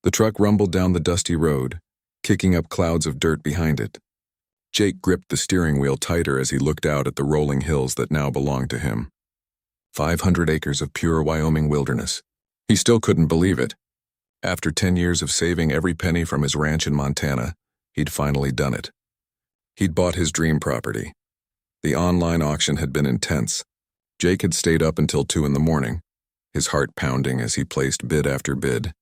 The truck rumbled down the dusty road, kicking up clouds of dirt behind it. Jake gripped the steering wheel tighter as he looked out at the rolling hills that now belonged to him. 500 acres of pure Wyoming wilderness. He still couldn't believe it. After 10 years of saving every penny from his ranch in Montana, he'd finally done it. He'd bought his dream property. The online auction had been intense. Jake had stayed up until 2 in the morning, his heart pounding as he placed bid after bid.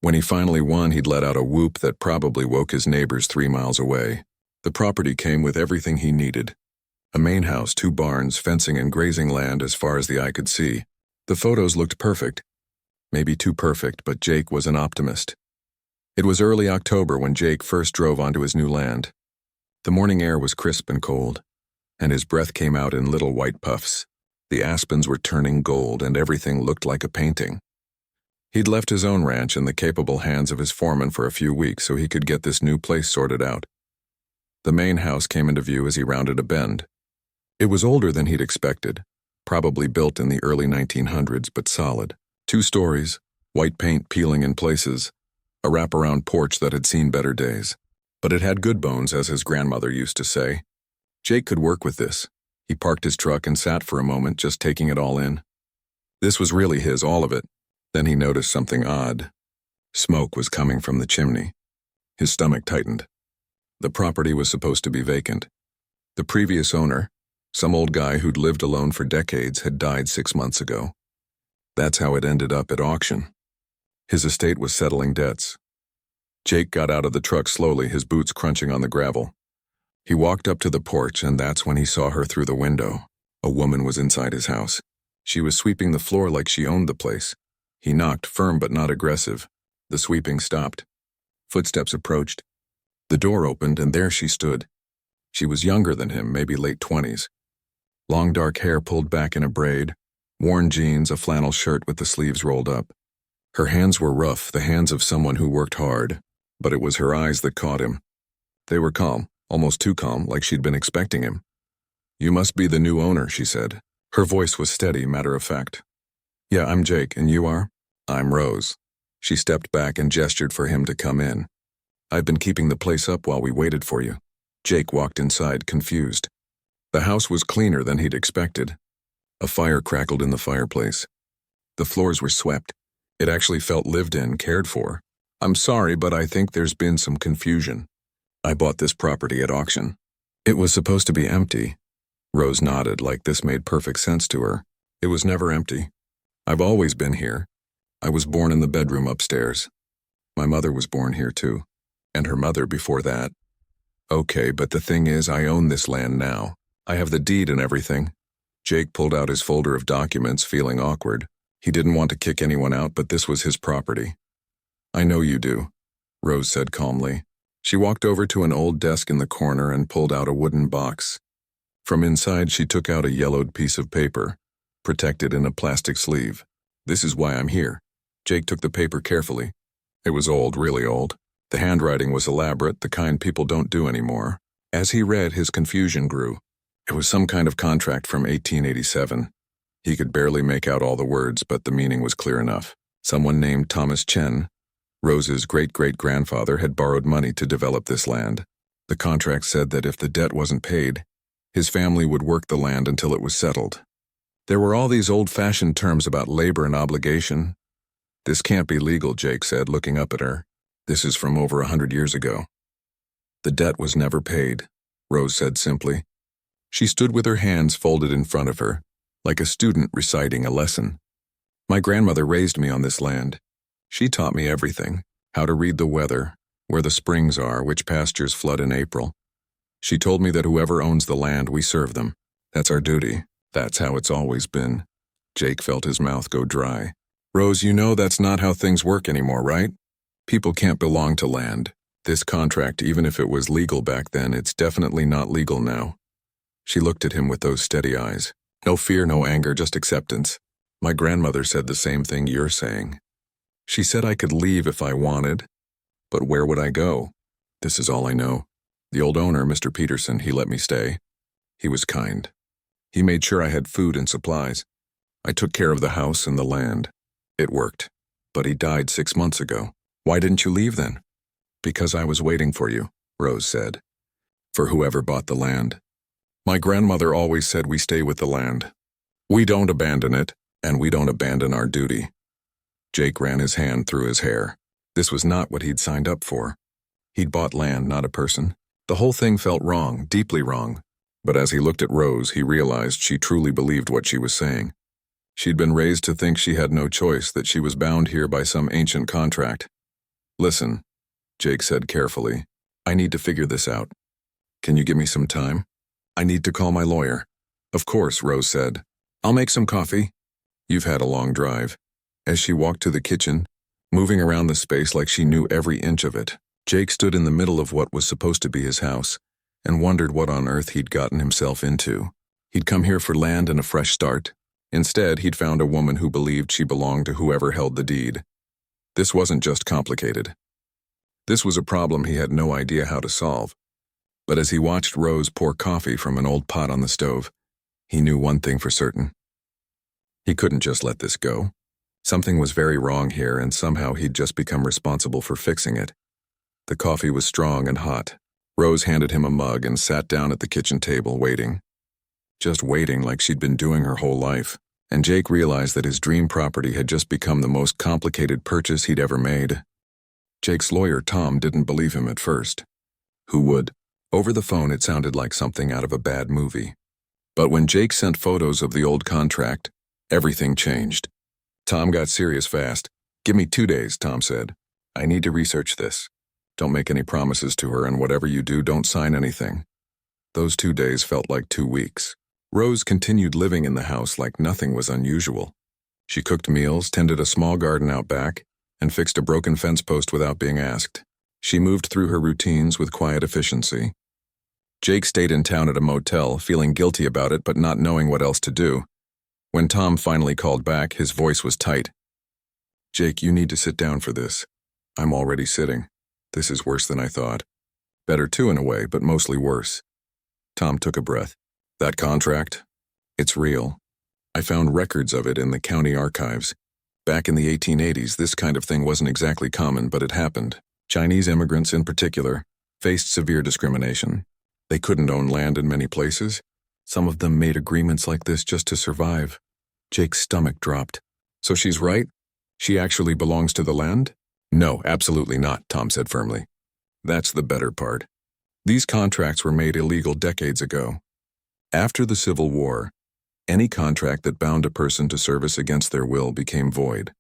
When he finally won, he'd let out a whoop that probably woke his neighbors 3 miles away. The property came with everything he needed. A main house, 2 barns, fencing and grazing land as far as the eye could see. The photos looked perfect. Maybe too perfect, but Jake was an optimist. It was early October when Jake first drove onto his new land. The morning air was crisp and cold, and his breath came out in little white puffs. The aspens were turning gold, and everything looked like a painting. He'd left his own ranch in the capable hands of his foreman for a few weeks so he could get this new place sorted out. The main house came into view as he rounded a bend. It was older than he'd expected, probably built in the early 1900s, but solid. 2 stories, white paint peeling in places, a wraparound porch that had seen better days. But it had good bones, as his grandmother used to say. Jake could work with this. He parked his truck and sat for a moment, just taking it all in. This was really his, all of it. Then he noticed something odd. Smoke was coming from the chimney. His stomach tightened. The property was supposed to be vacant. The previous owner, some old guy who'd lived alone for decades, had died 6 months ago. That's how it ended up at auction. His estate was settling debts. Jake got out of the truck slowly, his boots crunching on the gravel. He walked up to the porch, and that's when he saw her through the window. A woman was inside his house. She was sweeping the floor like she owned the place. He knocked, firm but not aggressive. The sweeping stopped. Footsteps approached. The door opened, and there she stood. She was younger than him, maybe late 20s. Long dark hair pulled back in a braid, worn jeans, a flannel shirt with the sleeves rolled up. Her hands were rough, the hands of someone who worked hard, but it was her eyes that caught him. They were calm, almost too calm, like she'd been expecting him. "You must be the new owner," she said. Her voice was steady, matter-of-fact. "Yeah, I'm Jake, and you are?" "I'm Rose." She stepped back and gestured for him to come in. "I've been keeping the place up while we waited for you." Jake walked inside, confused. The house was cleaner than he'd expected. A fire crackled in the fireplace. The floors were swept. It actually felt lived in, cared for. "I'm sorry, but I think there's been some confusion. I bought this property at auction." "It was supposed to be empty." Rose nodded, like this made perfect sense to her. "It was never empty. I've always been here. I was born in the bedroom upstairs. My mother was born here too, and her mother before that." "Okay, but the thing is, I own this land now. I have the deed and everything." Jake pulled out his folder of documents, feeling awkward. He didn't want to kick anyone out, but this was his property. "I know you do," Rose said calmly. She walked over to an old desk in the corner and pulled out a wooden box. From inside, she took out a yellowed piece of paper, protected in a plastic sleeve. "This is why I'm here." Jake took the paper carefully. It was old, really old. The handwriting was elaborate, the kind people don't do anymore. As he read, his confusion grew. It was some kind of contract from 1887. He could barely make out all the words, but the meaning was clear enough. Someone named Thomas Chen, Rose's great-great-grandfather, had borrowed money to develop this land. The contract said that if the debt wasn't paid, his family would work the land until it was settled. There were all these old-fashioned terms about labor and obligation. "This can't be legal," Jake said, looking up at her. "This is from over 100 years ago." "The debt was never paid," Rose said simply. She stood with her hands folded in front of her, like a student reciting a lesson. "My grandmother raised me on this land. She taught me everything, how to read the weather, where the springs are, which pastures flood in April. She told me that whoever owns the land, we serve them. That's our duty. That's how it's always been." Jake felt his mouth go dry. "Rose, you know that's not how things work anymore, right? People can't belong to land. This contract, even if it was legal back then, it's definitely not legal now." She looked at him with those steady eyes. "No fear, no anger, just acceptance. My grandmother said the same thing you're saying. She said I could leave if I wanted, but where would I go? This is all I know. The old owner, Mr. Peterson, he let me stay. He was kind. He made sure I had food and supplies. I took care of the house and the land. It worked. But he died 6 months ago. Why didn't you leave then? Because I was waiting for you, Rose said. For whoever bought the land. My grandmother always said we stay with the land. We don't abandon it, and we don't abandon our duty. Jake ran his hand through his hair. This was not what he'd signed up for. He'd bought land, not a person. The whole thing felt wrong, deeply wrong. But as he looked at Rose, he realized she truly believed what she was saying. She'd been raised to think she had no choice, that she was bound here by some ancient contract. Listen, Jake said carefully, I need to figure this out. Can you give me some time? I need to call my lawyer. Of course, Rose said. I'll make some coffee. You've had a long drive. As she walked to the kitchen, moving around the space like she knew every inch of it, Jake stood in the middle of what was supposed to be his house and wondered what on earth he'd gotten himself into. He'd come here for land and a fresh start. Instead, he'd found a woman who believed she belonged to whoever held the deed. This wasn't just complicated. This was a problem he had no idea how to solve. But as he watched Rose pour coffee from an old pot on the stove, he knew one thing for certain. He couldn't just let this go. Something was very wrong here, and somehow he'd just become responsible for fixing it. The coffee was strong and hot. Rose handed him a mug and sat down at the kitchen table, waiting. Just waiting like she'd been doing her whole life. And Jake realized that his dream property had just become the most complicated purchase he'd ever made. Jake's lawyer, Tom, didn't believe him at first. Who would? Over the phone, it sounded like something out of a bad movie. But when Jake sent photos of the old contract, everything changed. Tom got serious fast. Give me 2 days, Tom said. I need to research this. Don't make any promises to her, and whatever you do, don't sign anything. Those 2 days felt like 2 weeks. Rose continued living in the house like nothing was unusual. She cooked meals, tended a small garden out back, and fixed a broken fence post without being asked. She moved through her routines with quiet efficiency. Jake stayed in town at a motel, feeling guilty about it but not knowing what else to do. When Tom finally called back, his voice was tight. Jake, you need to sit down for this. I'm already sitting. This is worse than I thought. Better too in a way, but mostly worse. Tom took a breath. That contract? It's real. I found records of it in the county archives. Back in the 1880s, this kind of thing wasn't exactly common, but it happened. Chinese immigrants in particular faced severe discrimination. They couldn't own land in many places. Some of them made agreements like this just to survive. Jake's stomach dropped. So she's right? She actually belongs to the land? No, absolutely not, Tom said firmly. That's the better part. These contracts were made illegal decades ago. After the Civil War, any contract that bound a person to service against their will became void.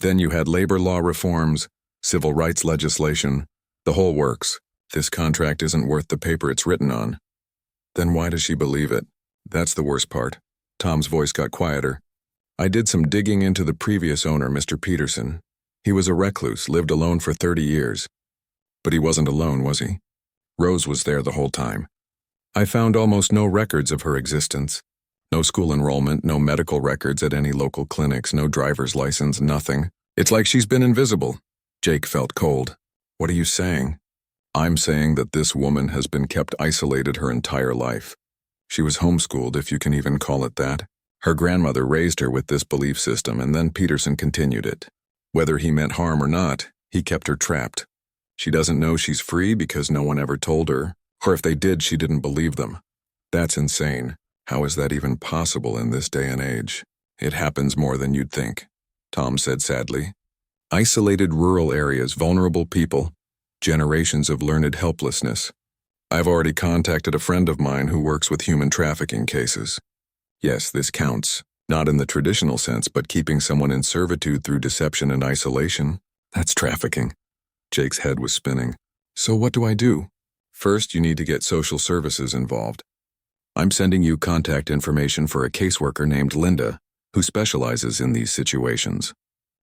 Then you had labor law reforms, civil rights legislation, the whole works. This contract isn't worth the paper it's written on. Then why does she believe it? That's the worst part. Tom's voice got quieter. I did some digging into the previous owner, Mr. Peterson. He was a recluse, lived alone for 30 years. But he wasn't alone, was he? Rose was there the whole time. I found almost no records of her existence. No school enrollment, no medical records at any local clinics, no driver's license, nothing. It's like she's been invisible. Jake felt cold. What are you saying? I'm saying that this woman has been kept isolated her entire life. She was homeschooled, if you can even call it that. Her grandmother raised her with this belief system, and then Peterson continued it. Whether he meant harm or not, he kept her trapped. She doesn't know she's free because no one ever told her, or if they did, she didn't believe them. That's insane. How is that even possible in this day and age? It happens more than you'd think, Tom said sadly. Isolated rural areas, vulnerable people, generations of learned helplessness. I've already contacted a friend of mine who works with human trafficking cases. Yes, this counts. Not in the traditional sense, but keeping someone in servitude through deception and isolation. That's trafficking. Jake's head was spinning. So what do I do? First, you need to get social services involved. I'm sending you contact information for a caseworker named Linda, who specializes in these situations.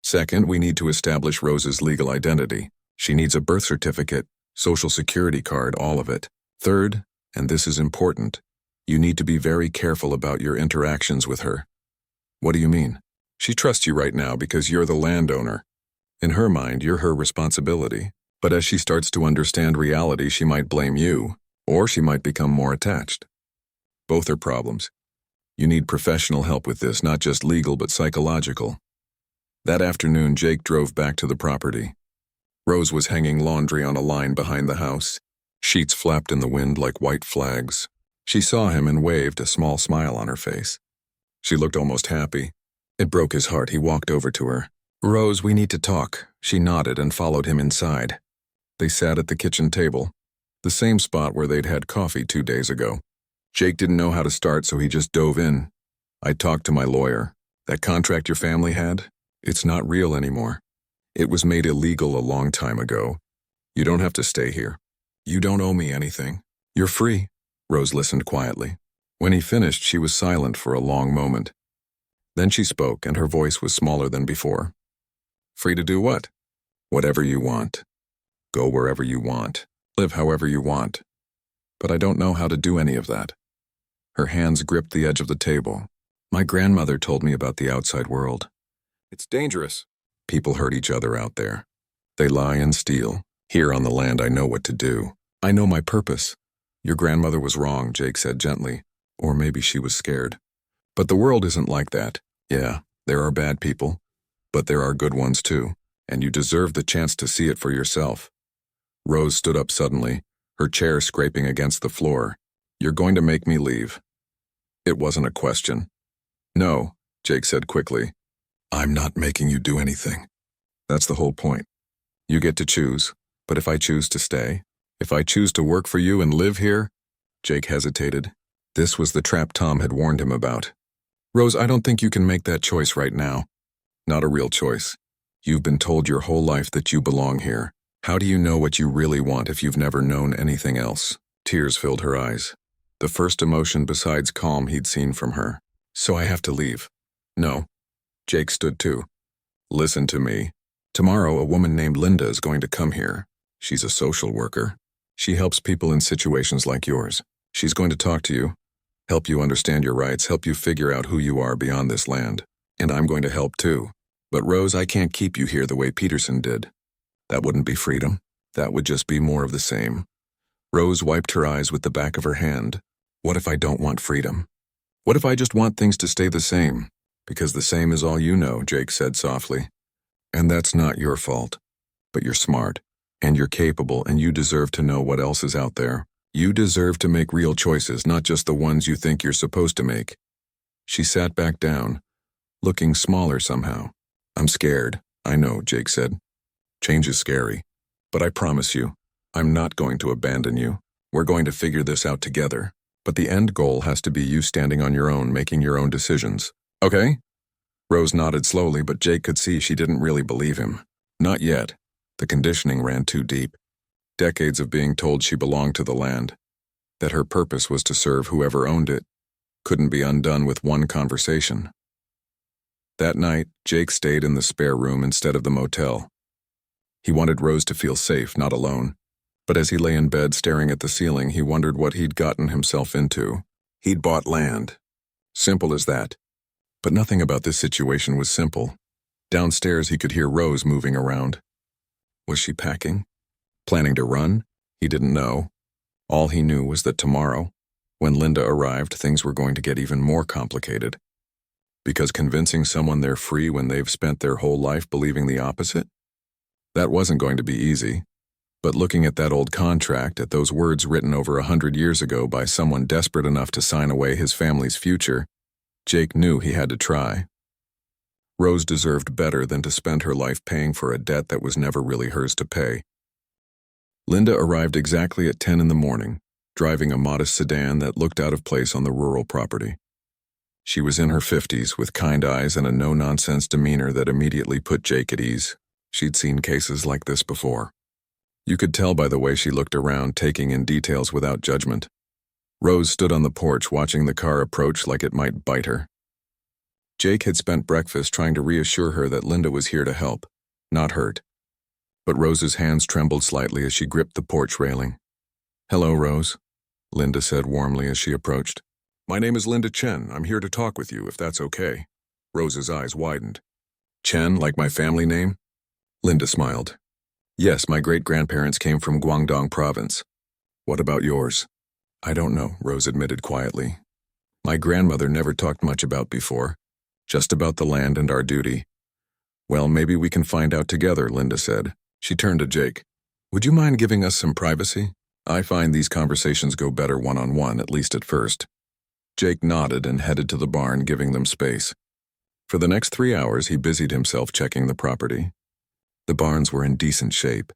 Second, we need to establish Rose's legal identity. She needs a birth certificate, social security card, all of it. Third, and this is important, you need to be very careful about your interactions with her. What do you mean? She trusts you right now because you're the landowner. In her mind, you're her responsibility. But as she starts to understand reality, she might blame you, or she might become more attached. Both are problems. You need professional help with this, not just legal but psychological. That afternoon, Jake drove back to the property. Rose was hanging laundry on a line behind the house. Sheets flapped in the wind like white flags. She saw him and waved, a small smile on her face. She looked almost happy. It broke his heart. He walked over to her. "Rose, we need to talk." She nodded and followed him inside. They sat at the kitchen table, the same spot where they'd had coffee 2 days ago. Jake didn't know how to start, so he just dove in. "I talked to my lawyer. That contract your family had? It's not real anymore. It was made illegal a long time ago. You don't have to stay here. You don't owe me anything. You're free." Rose listened quietly. When he finished, she was silent for a long moment. Then she spoke, and her voice was smaller than before. "Free to do what?" "Whatever you want. Go wherever you want. Live however you want. But I don't know how to do any of that." Her hands gripped the edge of the table. "My grandmother told me about the outside world. It's dangerous. People hurt each other out there. They lie and steal. Here on the land, I know what to do. I know my purpose." "Your grandmother was wrong," Jake said gently. "Or maybe she was scared. But the world isn't like that. Yeah, there are bad people, but there are good ones too, and you deserve the chance to see it for yourself." Rose stood up suddenly, her chair scraping against the floor. "You're going to make me leave." It wasn't a question. "No," Jake said quickly. "I'm not making you do anything. That's the whole point. You get to choose, but if I choose to stay, if I choose to work for you and live here—" Jake hesitated. This was the trap Tom had warned him about. "Rose, I don't think you can make that choice right now. Not a real choice. You've been told your whole life that you belong here. How do you know what you really want if you've never known anything else?" Tears filled her eyes. The first emotion besides calm he'd seen from her. "So I have to leave." "No." Jake stood too. "Listen to me. Tomorrow a woman named Linda is going to come here. She's a social worker. She helps people in situations like yours. She's going to talk to you, help you understand your rights, help you figure out who you are beyond this land. And I'm going to help too. But Rose, I can't keep you here the way Peterson did. That wouldn't be freedom. That would just be more of the same." Rose wiped her eyes with the back of her hand. "What if I don't want freedom? What if I just want things to stay the same? Because the same is all you know," Jake said softly. "And that's not your fault. But you're smart, and you're capable, and you deserve to know what else is out there. You deserve to make real choices, not just the ones you think you're supposed to make." She sat back down, looking smaller somehow. "I'm scared, I know," Jake said. "Change is scary. But I promise you, I'm not going to abandon you. We're going to figure this out together. But the end goal has to be you standing on your own, making your own decisions. Okay?" Rose nodded slowly, but Jake could see she didn't really believe him. Not yet. The conditioning ran too deep. Decades of being told she belonged to the land, that her purpose was to serve whoever owned it, couldn't be undone with one conversation. That night, Jake stayed in the spare room instead of the motel. He wanted Rose to feel safe, not alone. But as he lay in bed staring at the ceiling, he wondered what he'd gotten himself into. He'd bought land. Simple as that. But nothing about this situation was simple. Downstairs, he could hear Rose moving around. Was she packing? Planning to run? He didn't know. All he knew was that tomorrow, when Linda arrived, things were going to get even more complicated. Because convincing someone they're free when they've spent their whole life believing the opposite? That wasn't going to be easy. But looking at that old contract, at those words written over 100 years ago by someone desperate enough to sign away his family's future, Jake knew he had to try. Rose deserved better than to spend her life paying for a debt that was never really hers to pay. Linda arrived exactly at 10 in the morning, driving a modest sedan that looked out of place on the rural property. She was in her 50s, with kind eyes and a no-nonsense demeanor that immediately put Jake at ease. She'd seen cases like this before. You could tell by the way she looked around, taking in details without judgment. Rose stood on the porch watching the car approach like it might bite her. Jake had spent breakfast trying to reassure her that Linda was here to help, not hurt. But Rose's hands trembled slightly as she gripped the porch railing. "Hello, Rose," Linda said warmly as she approached. "My name is Linda Chen. I'm here to talk with you, if that's okay." Rose's eyes widened. "Chen, like my family name?" Linda smiled. "Yes, my great-grandparents came from Guangdong province. What about yours?" "I don't know," Rose admitted quietly. "My grandmother never talked much about before, just about the land and our duty." "Well, maybe we can find out together," Linda said. She turned to Jake. Would you mind giving us some privacy? I find these conversations go better one-on-one, at least at first. Jake nodded and headed to the barn, giving them space. For the next 3 hours, he busied himself checking the property. The barns were in decent shape.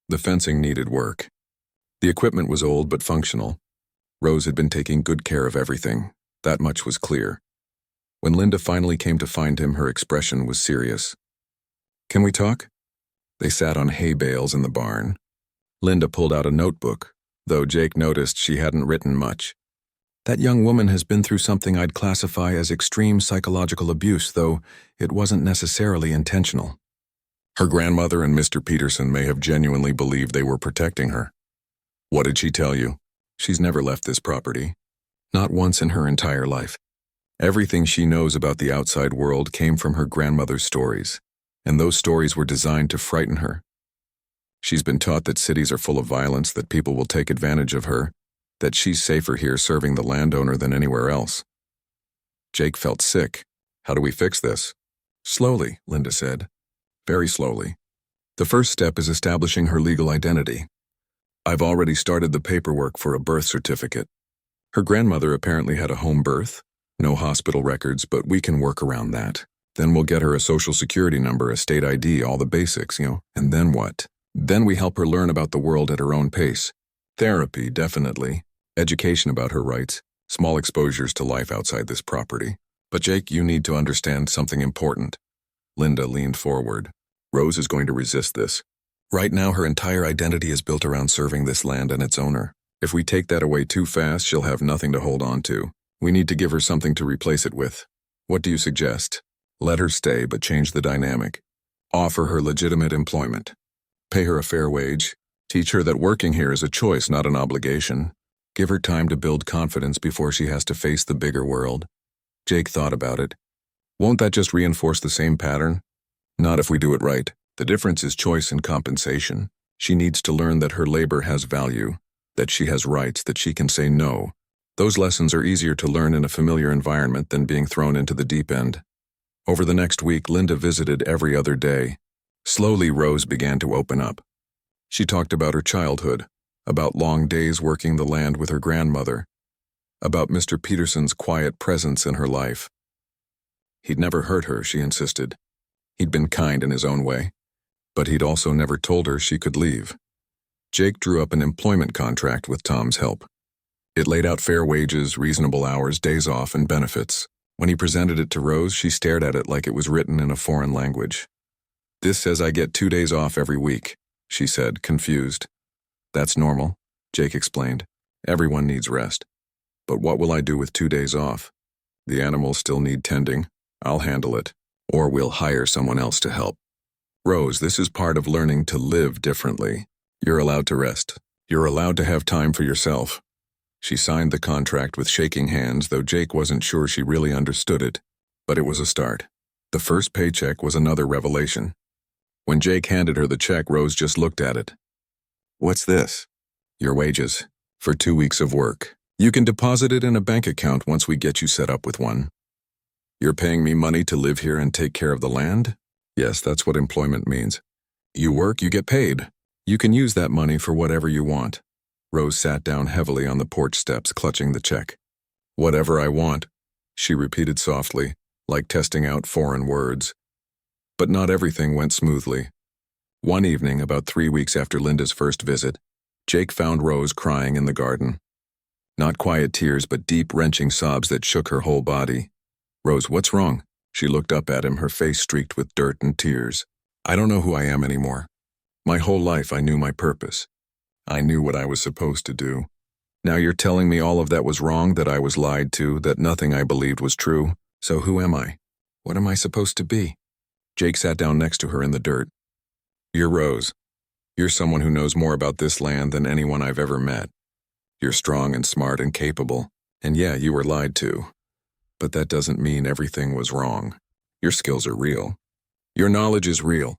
The fencing needed work. The equipment was old but functional. Rose had been taking good care of everything. That much was clear. When Linda finally came to find him, her expression was serious. Can we talk? They sat on hay bales in the barn. Linda pulled out a notebook, though Jake noticed she hadn't written much. That young woman has been through something I'd classify as extreme psychological abuse, though it wasn't necessarily intentional. Her grandmother and Mr. Peterson may have genuinely believed they were protecting her. What did she tell you? She's never left this property. Not once in her entire life. Everything she knows about the outside world came from her grandmother's stories, and those stories were designed to frighten her. She's been taught that cities are full of violence, that people will take advantage of her, that she's safer here serving the landowner than anywhere else. Jake felt sick. How do we fix this? Slowly, Linda said. Very slowly. The first step is establishing her legal identity. I've already started the paperwork for a birth certificate. Her grandmother apparently had a home birth, no hospital records, but we can work around that. Then we'll get her a social security number, a state ID, all the basics, and then what? Then we help her learn about the world at her own pace. Therapy, definitely. Education about her rights, small exposures to life outside this property. But Jake, you need to understand something important. Linda leaned forward. Rose is going to resist this. Right now, her entire identity is built around serving this land and its owner. If we take that away too fast, she'll have nothing to hold on to. We need to give her something to replace it with. What do you suggest? Let her stay, but change the dynamic. Offer her legitimate employment. Pay her a fair wage. Teach her that working here is a choice, not an obligation. Give her time to build confidence before she has to face the bigger world. Jake thought about it. Won't that just reinforce the same pattern? Not if we do it right. The difference is choice and compensation. She needs to learn that her labor has value, that she has rights, that she can say no. Those lessons are easier to learn in a familiar environment than being thrown into the deep end. Over the next week, Linda visited every other day. Slowly, Rose began to open up. She talked about her childhood, about long days working the land with her grandmother, about Mr. Peterson's quiet presence in her life. He'd never hurt her, she insisted. He'd been kind in his own way, but he'd also never told her she could leave. Jake drew up an employment contract with Tom's help. It laid out fair wages, reasonable hours, days off, and benefits. When he presented it to Rose, she stared at it like it was written in a foreign language. This says I get 2 days off every week, she said, confused. That's normal, Jake explained. Everyone needs rest. But what will I do with 2 days off? The animals still need tending. I'll handle it. Or we'll hire someone else to help. Rose, this is part of learning to live differently. You're allowed to rest. You're allowed to have time for yourself. She signed the contract with shaking hands, though Jake wasn't sure she really understood it. But it was a start. The first paycheck was another revelation. When Jake handed her the check, Rose just looked at it. What's this? Your wages. For 2 weeks of work. You can deposit it in a bank account once we get you set up with one. You're paying me money to live here and take care of the land? Yes, that's what employment means. You work, you get paid. You can use that money for whatever you want. Rose sat down heavily on the porch steps, clutching the check. Whatever I want, she repeated softly, like testing out foreign words. But not everything went smoothly. One evening, about 3 weeks after Linda's first visit, Jake found Rose crying in the garden. Not quiet tears, but deep, wrenching sobs that shook her whole body. Rose, what's wrong? She looked up at him, her face streaked with dirt and tears. I don't know who I am anymore. My whole life I knew my purpose. I knew what I was supposed to do. Now you're telling me all of that was wrong, that I was lied to, that nothing I believed was true. So who am I? What am I supposed to be? Jake sat down next to her in the dirt. You're Rose. You're someone who knows more about this land than anyone I've ever met. You're strong and smart and capable. And yeah, you were lied to. But that doesn't mean everything was wrong. Your skills are real. Your knowledge is real.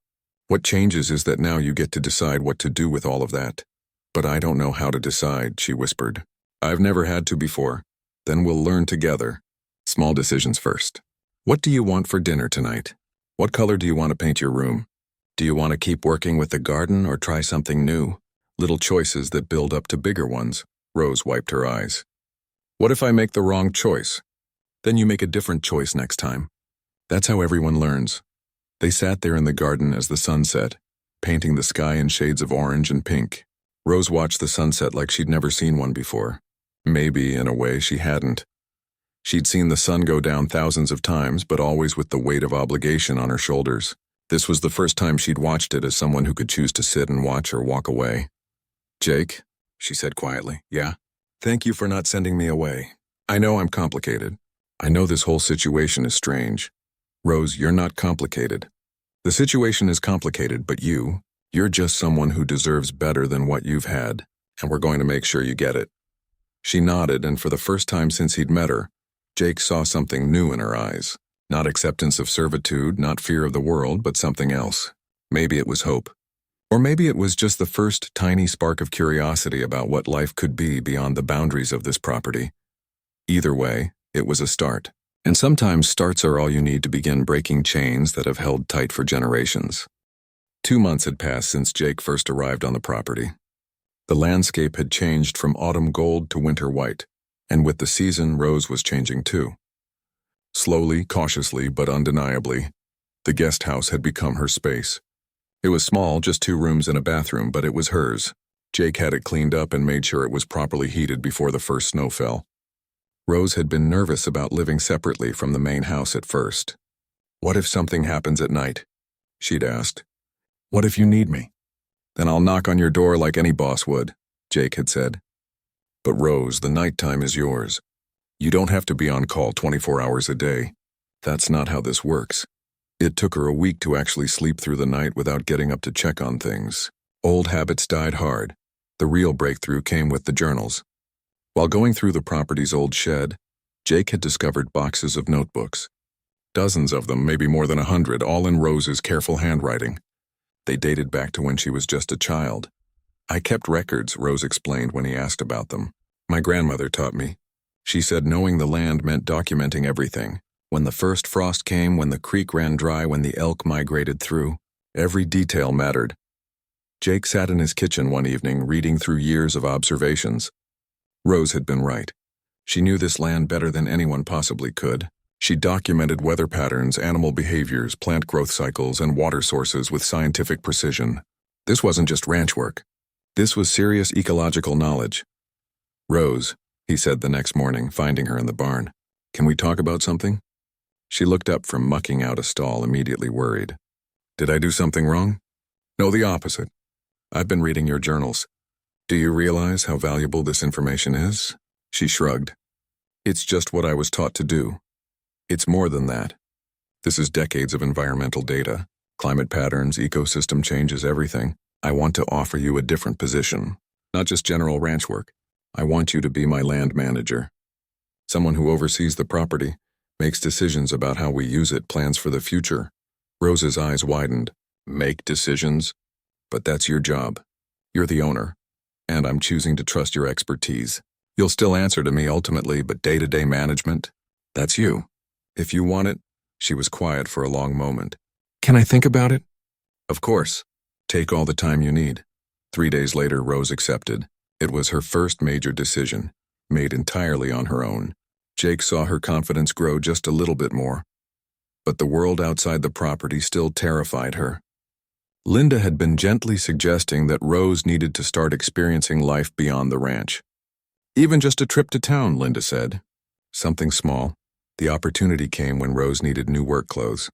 What changes is that now you get to decide what to do with all of that. But I don't know how to decide, she whispered. I've never had to before. Then we'll learn together. Small decisions first. What do you want for dinner tonight? What color do you want to paint your room? Do you want to keep working with the garden or try something new? Little choices that build up to bigger ones. Rose wiped her eyes. What if I make the wrong choice? Then you make a different choice next time. That's how everyone learns. They sat there in the garden as the sun set, painting the sky in shades of orange and pink. Rose watched the sunset like she'd never seen one before. Maybe, in a way, she hadn't. She'd seen the sun go down thousands of times, but always with the weight of obligation on her shoulders. This was the first time she'd watched it as someone who could choose to sit and watch or walk away. Jake, she said quietly. Yeah? Thank you for not sending me away. I know I'm complicated. I know this whole situation is strange. Rose, you're not complicated. The situation is complicated, but you're just someone who deserves better than what you've had, and we're going to make sure you get it. She nodded, and for the first time since he'd met her, Jake saw something new in her eyes. Not acceptance of servitude, not fear of the world, but something else. Maybe it was hope. Or maybe it was just the first tiny spark of curiosity about what life could be beyond the boundaries of this property. Either way, it was a start. And sometimes starts are all you need to begin breaking chains that have held tight for generations. 2 months had passed since Jake first arrived on the property. The landscape had changed from autumn gold to winter white, and with the season, Rose was changing too. Slowly, cautiously, but undeniably, the guest house had become her space. It was small, just 2 rooms and a bathroom, but it was hers. Jake had it cleaned up and made sure it was properly heated before the first snow fell. Rose had been nervous about living separately from the main house at first. What if something happens at night? She'd asked. What if you need me? Then I'll knock on your door like any boss would, Jake had said. But Rose, the nighttime is yours. You don't have to be on call 24 hours a day. That's not how this works. It took her a week to actually sleep through the night without getting up to check on things. Old habits died hard. The real breakthrough came with the journals. While going through the property's old shed, Jake had discovered boxes of notebooks. Dozens of them, maybe more than 100, all in Rose's careful handwriting. They dated back to when she was just a child. I kept records, Rose explained when he asked about them. My grandmother taught me. She said knowing the land meant documenting everything. When the first frost came, when the creek ran dry, when the elk migrated through. Every detail mattered. Jake sat in his kitchen one evening, reading through years of observations. Rose had been right. She knew this land better than anyone possibly could. She documented weather patterns, animal behaviors, plant growth cycles, and water sources with scientific precision. This wasn't just ranch work. This was serious ecological knowledge. Rose, he said the next morning, finding her in the barn. Can we talk about something? She looked up from mucking out a stall, immediately worried. Did I do something wrong? No, the opposite. I've been reading your journals. Do you realize how valuable this information is? She shrugged. It's just what I was taught to do. It's more than that. This is decades of environmental data, climate patterns, ecosystem changes, everything. I want to offer you a different position, not just general ranch work. I want you to be my land manager. Someone who oversees the property, makes decisions about how we use it, plans for the future. Rose's eyes widened. Make decisions? But that's your job. You're the owner, and I'm choosing to trust your expertise. You'll still answer to me ultimately, but day-to-day management, that's you. If you want it, she was quiet for a long moment. Can I think about it? Of course. Take all the time you need. 3 days later, Rose accepted. It was her first major decision, made entirely on her own. Jake saw her confidence grow just a little bit more. But the world outside the property still terrified her. Linda had been gently suggesting that Rose needed to start experiencing life beyond the ranch. Even just a trip to town, Linda said. Something small. The opportunity came when Rose needed new work clothes.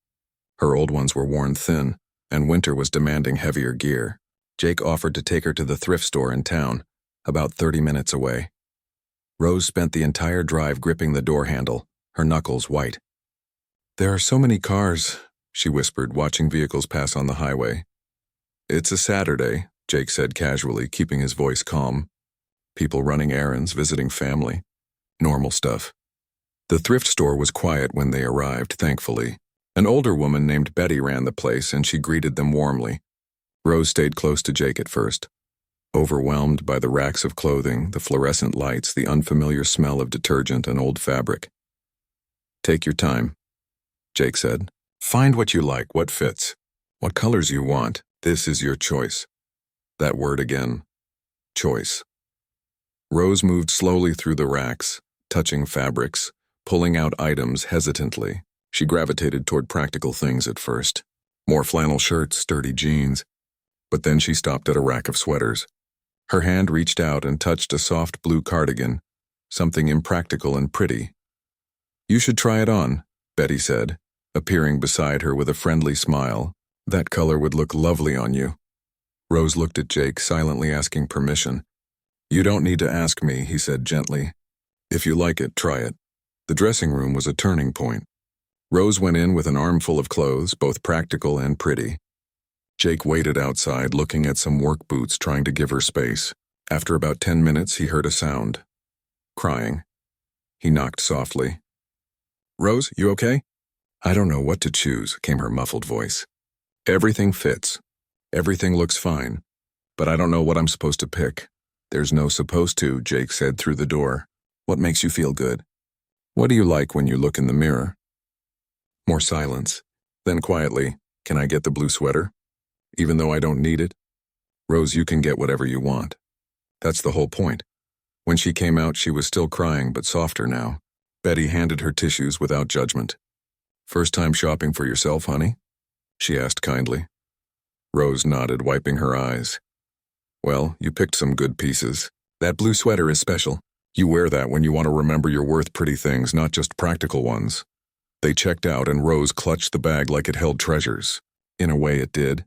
Her old ones were worn thin, and winter was demanding heavier gear. Jake offered to take her to the thrift store in town, about 30 minutes away. Rose spent the entire drive gripping the door handle, her knuckles white. There are so many cars, she whispered, watching vehicles pass on the highway. It's a Saturday, Jake said casually, keeping his voice calm. People running errands, visiting family. Normal stuff. The thrift store was quiet when they arrived, thankfully. An older woman named Betty ran the place, and she greeted them warmly. Rose stayed close to Jake at first, overwhelmed by the racks of clothing, the fluorescent lights, the unfamiliar smell of detergent and old fabric. Take your time, Jake said. Find what you like, what fits. What colors you want, this is your choice. That word again. Choice. Rose moved slowly through the racks, touching fabrics, pulling out items hesitantly. She gravitated toward practical things at first. More flannel shirts, sturdy jeans. But then she stopped at a rack of sweaters. Her hand reached out and touched a soft blue cardigan, something impractical and pretty. You should try it on, Betty said, appearing beside her with a friendly smile. That color would look lovely on you. Rose looked at Jake, silently asking permission. You don't need to ask me, he said gently. If you like it, try it. The dressing room was a turning point. Rose went in with an armful of clothes, both practical and pretty. Jake waited outside, looking at some work boots, trying to give her space. After about 10 minutes, he heard a sound. Crying. He knocked softly. Rose, you okay? I don't know what to choose, came her muffled voice. Everything fits. Everything looks fine. But I don't know what I'm supposed to pick. There's no supposed to, Jake said through the door. What makes you feel good? What do you like when you look in the mirror? More silence. Then quietly, can I get the blue sweater? Even though I don't need it? Rose, you can get whatever you want. That's the whole point. When she came out, she was still crying, but softer now. Betty handed her tissues without judgment. First time shopping for yourself, honey? She asked kindly. Rose nodded, wiping her eyes. Well, you picked some good pieces. That blue sweater is special. You wear that when you want to remember you're worth pretty things, not just practical ones. They checked out and Rose clutched the bag like it held treasures. In a way it did.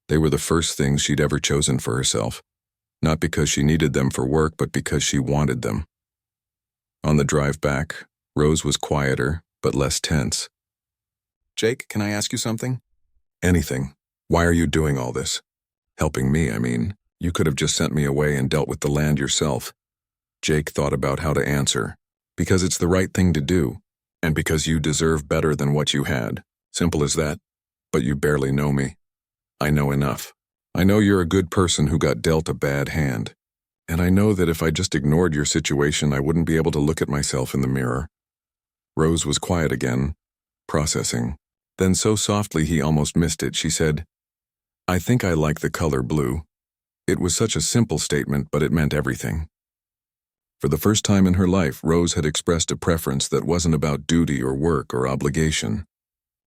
They were the first things she'd ever chosen for herself. Not because she needed them for work, but because she wanted them. On the drive back, Rose was quieter, but less tense. Jake, can I ask you something? Anything. Why are you doing all this? Helping me, I mean. You could have just sent me away and dealt with the land yourself. Jake thought about how to answer. Because it's the right thing to do. And because you deserve better than what you had. Simple as that. But you barely know me. I know enough. I know you're a good person who got dealt a bad hand. And I know that if I just ignored your situation, I wouldn't be able to look at myself in the mirror. Rose was quiet again, processing. Then so softly he almost missed it, she said, I think I like the color blue. It was such a simple statement, but it meant everything. For the first time in her life, Rose had expressed a preference that wasn't about duty or work or obligation.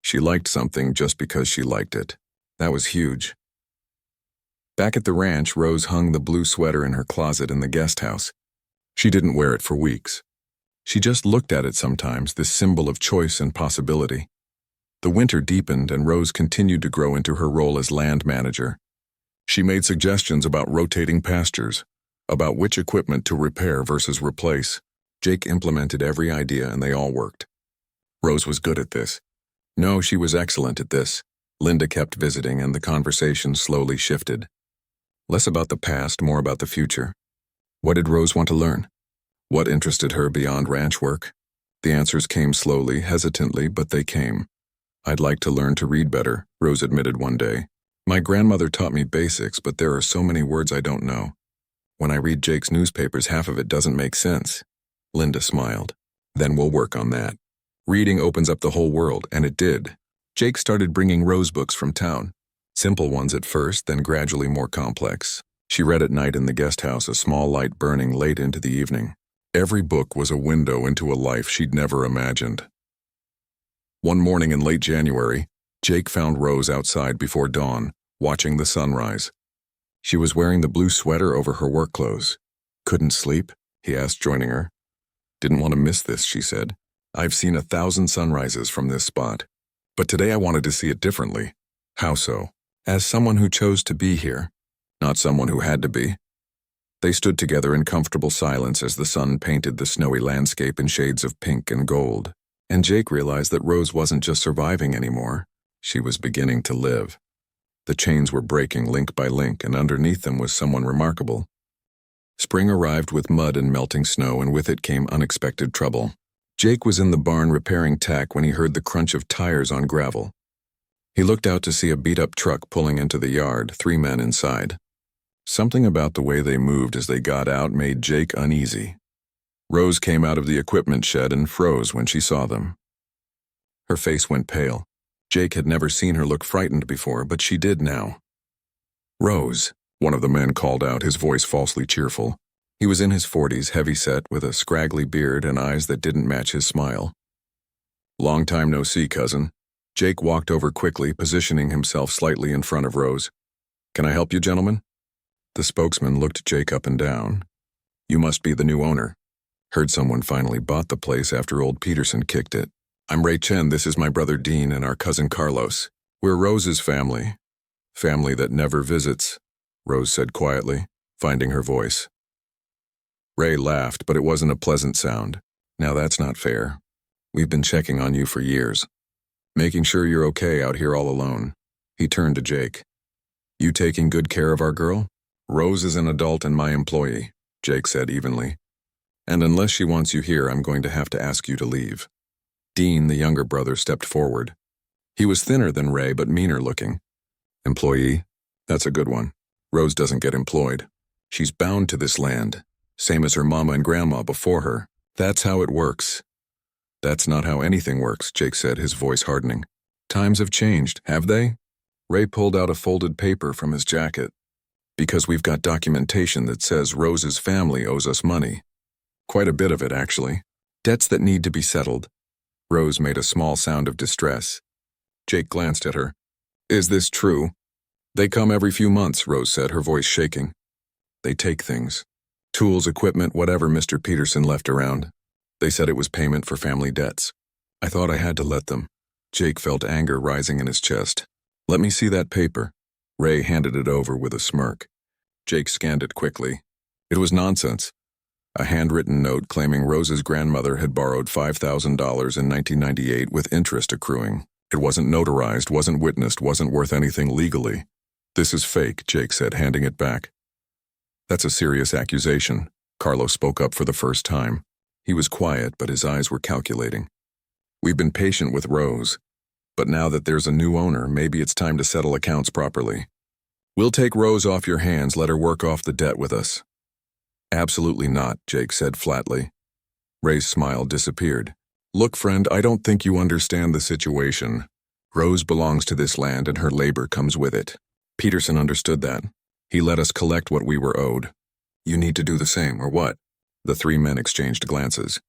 She liked something just because she liked it. That was huge. Back at the ranch, Rose hung the blue sweater in her closet in the guest house. She didn't wear it for weeks. She just looked at it sometimes, this symbol of choice and possibility. The winter deepened and Rose continued to grow into her role as land manager. She made suggestions about rotating pastures, about which equipment to repair versus replace. Jake implemented every idea and they all worked. Rose was good at this. No, she was excellent at this. Linda kept visiting and the conversation slowly shifted. Less about the past, more about the future. What did Rose want to learn? What interested her beyond ranch work? The answers came slowly, hesitantly, but they came. I'd like to learn to read better, Rose admitted one day. My grandmother taught me basics, but there are so many words I don't know. When I read Jake's newspapers, half of it doesn't make sense. Linda smiled. Then we'll work on that. Reading opens up the whole world, and it did. Jake started bringing Rose books from town. Simple ones at first, then gradually more complex. She read at night in the guest house, a small light burning late into the evening. Every book was a window into a life she'd never imagined. One morning in late January, Jake found Rose outside before dawn, watching the sunrise. She was wearing the blue sweater over her work clothes. Couldn't sleep? He asked, joining her. Didn't want to miss this, she said. I've seen 1,000 sunrises from this spot. But today I wanted to see it differently. How so? As someone who chose to be here, not someone who had to be. They stood together in comfortable silence as the sun painted the snowy landscape in shades of pink and gold. And Jake realized that Rose wasn't just surviving anymore. She was beginning to live. The chains were breaking link by link, and underneath them was someone remarkable. Spring arrived with mud and melting snow, and with it came unexpected trouble. Jake was in the barn repairing tack when he heard the crunch of tires on gravel. He looked out to see a beat-up truck pulling into the yard, 3 men inside. Something about the way they moved as they got out made Jake uneasy. Rose came out of the equipment shed and froze when she saw them. Her face went pale. Jake had never seen her look frightened before, but she did now. "Rose," one of the men called out, his voice falsely cheerful. He was in his 40s, heavy-set, with a scraggly beard and eyes that didn't match his smile. "Long time no see, cousin." Jake walked over quickly, positioning himself slightly in front of Rose. "Can I help you, gentlemen?" The spokesman looked Jake up and down. "You must be the new owner. Heard someone finally bought the place after old Peterson kicked it. I'm Ray Chen, this is my brother Dean and our cousin Carlos. We're Rose's family. Family that never visits," Rose said quietly, finding her voice. Ray laughed, but it wasn't a pleasant sound. "Now that's not fair. We've been checking on you for years. Making sure you're okay out here all alone." He turned to Jake. "You taking good care of our girl?" "Rose is an adult and my employee," Jake said evenly. "And unless she wants you here, I'm going to have to ask you to leave." Dean, the younger brother, stepped forward. He was thinner than Ray, but meaner looking. "Employee? That's a good one. Rose doesn't get employed. She's bound to this land, same as her mama and grandma before her. That's how it works." "That's not how anything works," Jake said, his voice hardening. "Times have changed, have they?" Ray pulled out a folded paper from his jacket. "Because we've got documentation that says Rose's family owes us money. Quite a bit of it, actually. Debts that need to be settled." Rose made a small sound of distress. Jake glanced at her. "Is this true?" "They come every few months," Rose said, her voice shaking. "They take things. Tools, equipment, whatever Mr. Peterson left around. They said it was payment for family debts. I thought I had to let them." Jake felt anger rising in his chest. "Let me see that paper." Ray handed it over with a smirk. Jake scanned it quickly. It was nonsense. A handwritten note claiming Rose's grandmother had borrowed $5,000 in 1998 with interest accruing. It wasn't notarized, wasn't witnessed, wasn't worth anything legally. "This is fake," Jake said, handing it back. "That's a serious accusation." Carlos spoke up for the first time. He was quiet, but his eyes were calculating. "We've been patient with Rose, but now that there's a new owner, maybe it's time to settle accounts properly. We'll take Rose off your hands, let her work off the debt with us." "Absolutely not," Jake said flatly. Ray's smile disappeared. "Look, friend, I don't think you understand the situation. Rose belongs to this land and her labor comes with it. Peterson understood that. He let us collect what we were owed. You need to do the same, or what?" The three men exchanged glances.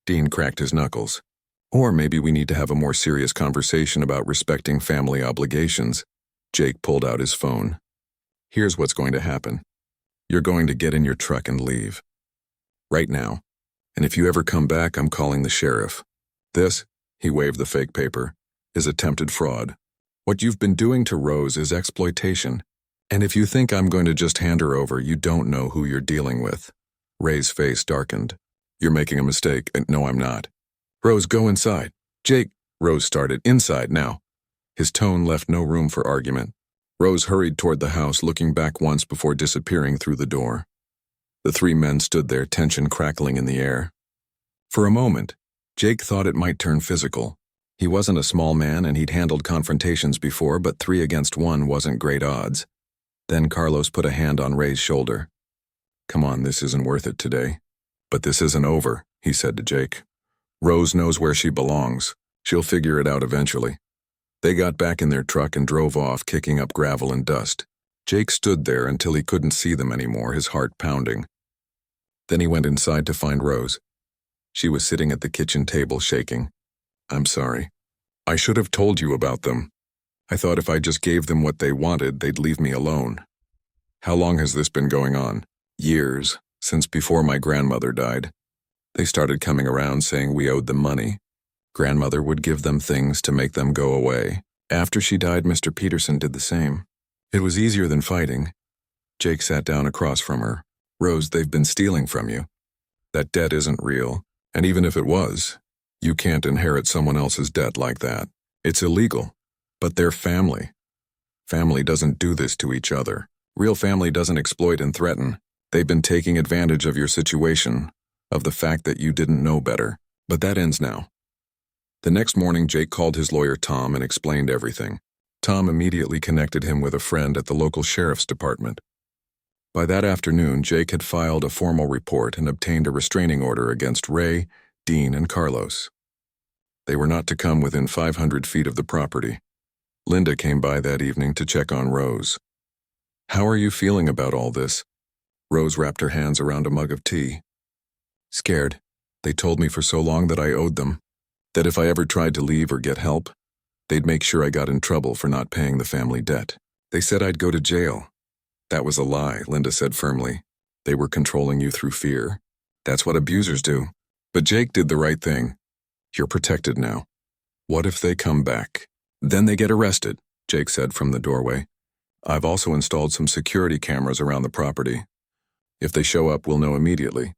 Dean cracked his knuckles. "Or maybe we need to have a more serious conversation about respecting family obligations." Jake pulled out his phone. "Here's what's going to happen. You're going to get in your truck and leave. Right now. And if you ever come back, I'm calling the sheriff. This," he waved the fake paper, "is attempted fraud. What you've been doing to Rose is exploitation. And if you think I'm going to just hand her over, you don't know who you're dealing with." Ray's face darkened. "You're making a mistake, and no, I'm not." "Rose, go inside." "Jake," Rose started. "Inside, now." His tone left no room for argument. Rose hurried toward the house, looking back once before disappearing through the door. The three men stood there, tension crackling in the air. For a moment, Jake thought it might turn physical. He wasn't a small man and he'd handled confrontations before, but 3 against 1 wasn't great odds. Then Carlos put a hand on Ray's shoulder. "Come on, this isn't worth it today." "But this isn't over," he said to Jake. "Rose knows where she belongs. She'll figure it out eventually." They got back in their truck and drove off, kicking up gravel and dust. Jake stood there until he couldn't see them anymore, his heart pounding. Then he went inside to find Rose. She was sitting at the kitchen table, shaking. "I'm sorry. I should have told you about them. I thought if I just gave them what they wanted, they'd leave me alone." "How long has this been going on?" "Years, since before my grandmother died. They started coming around saying we owed them money. Grandmother would give them things to make them go away. After she died, Mr. Peterson did the same. It was easier than fighting." Jake sat down across from her. "Rose, they've been stealing from you. That debt isn't real, and even if it was, you can't inherit someone else's debt like that. It's illegal. But they're family. Family doesn't do this to each other. Real family doesn't exploit and threaten. They've been taking advantage of your situation, of the fact that you didn't know better. But that ends now." The next morning, Jake called his lawyer Tom and explained everything. Tom immediately connected him with a friend at the local sheriff's department. By that afternoon, Jake had filed a formal report and obtained a restraining order against Ray, Dean, and Carlos. They were not to come within 500 feet of the property. Linda came by that evening to check on Rose. "How are you feeling about all this?" Rose wrapped her hands around a mug of tea. "Scared. They told me for so long that I owed them, that if I ever tried to leave or get help, they'd make sure I got in trouble for not paying the family debt. They said I'd go to jail." "That was a lie," Linda said firmly. "They were controlling you through fear. That's what abusers do. But Jake did the right thing. You're protected now. What if they come back? Then they get arrested," Jake said from the doorway. "I've also installed some security cameras around the property. If they show up, we'll know immediately."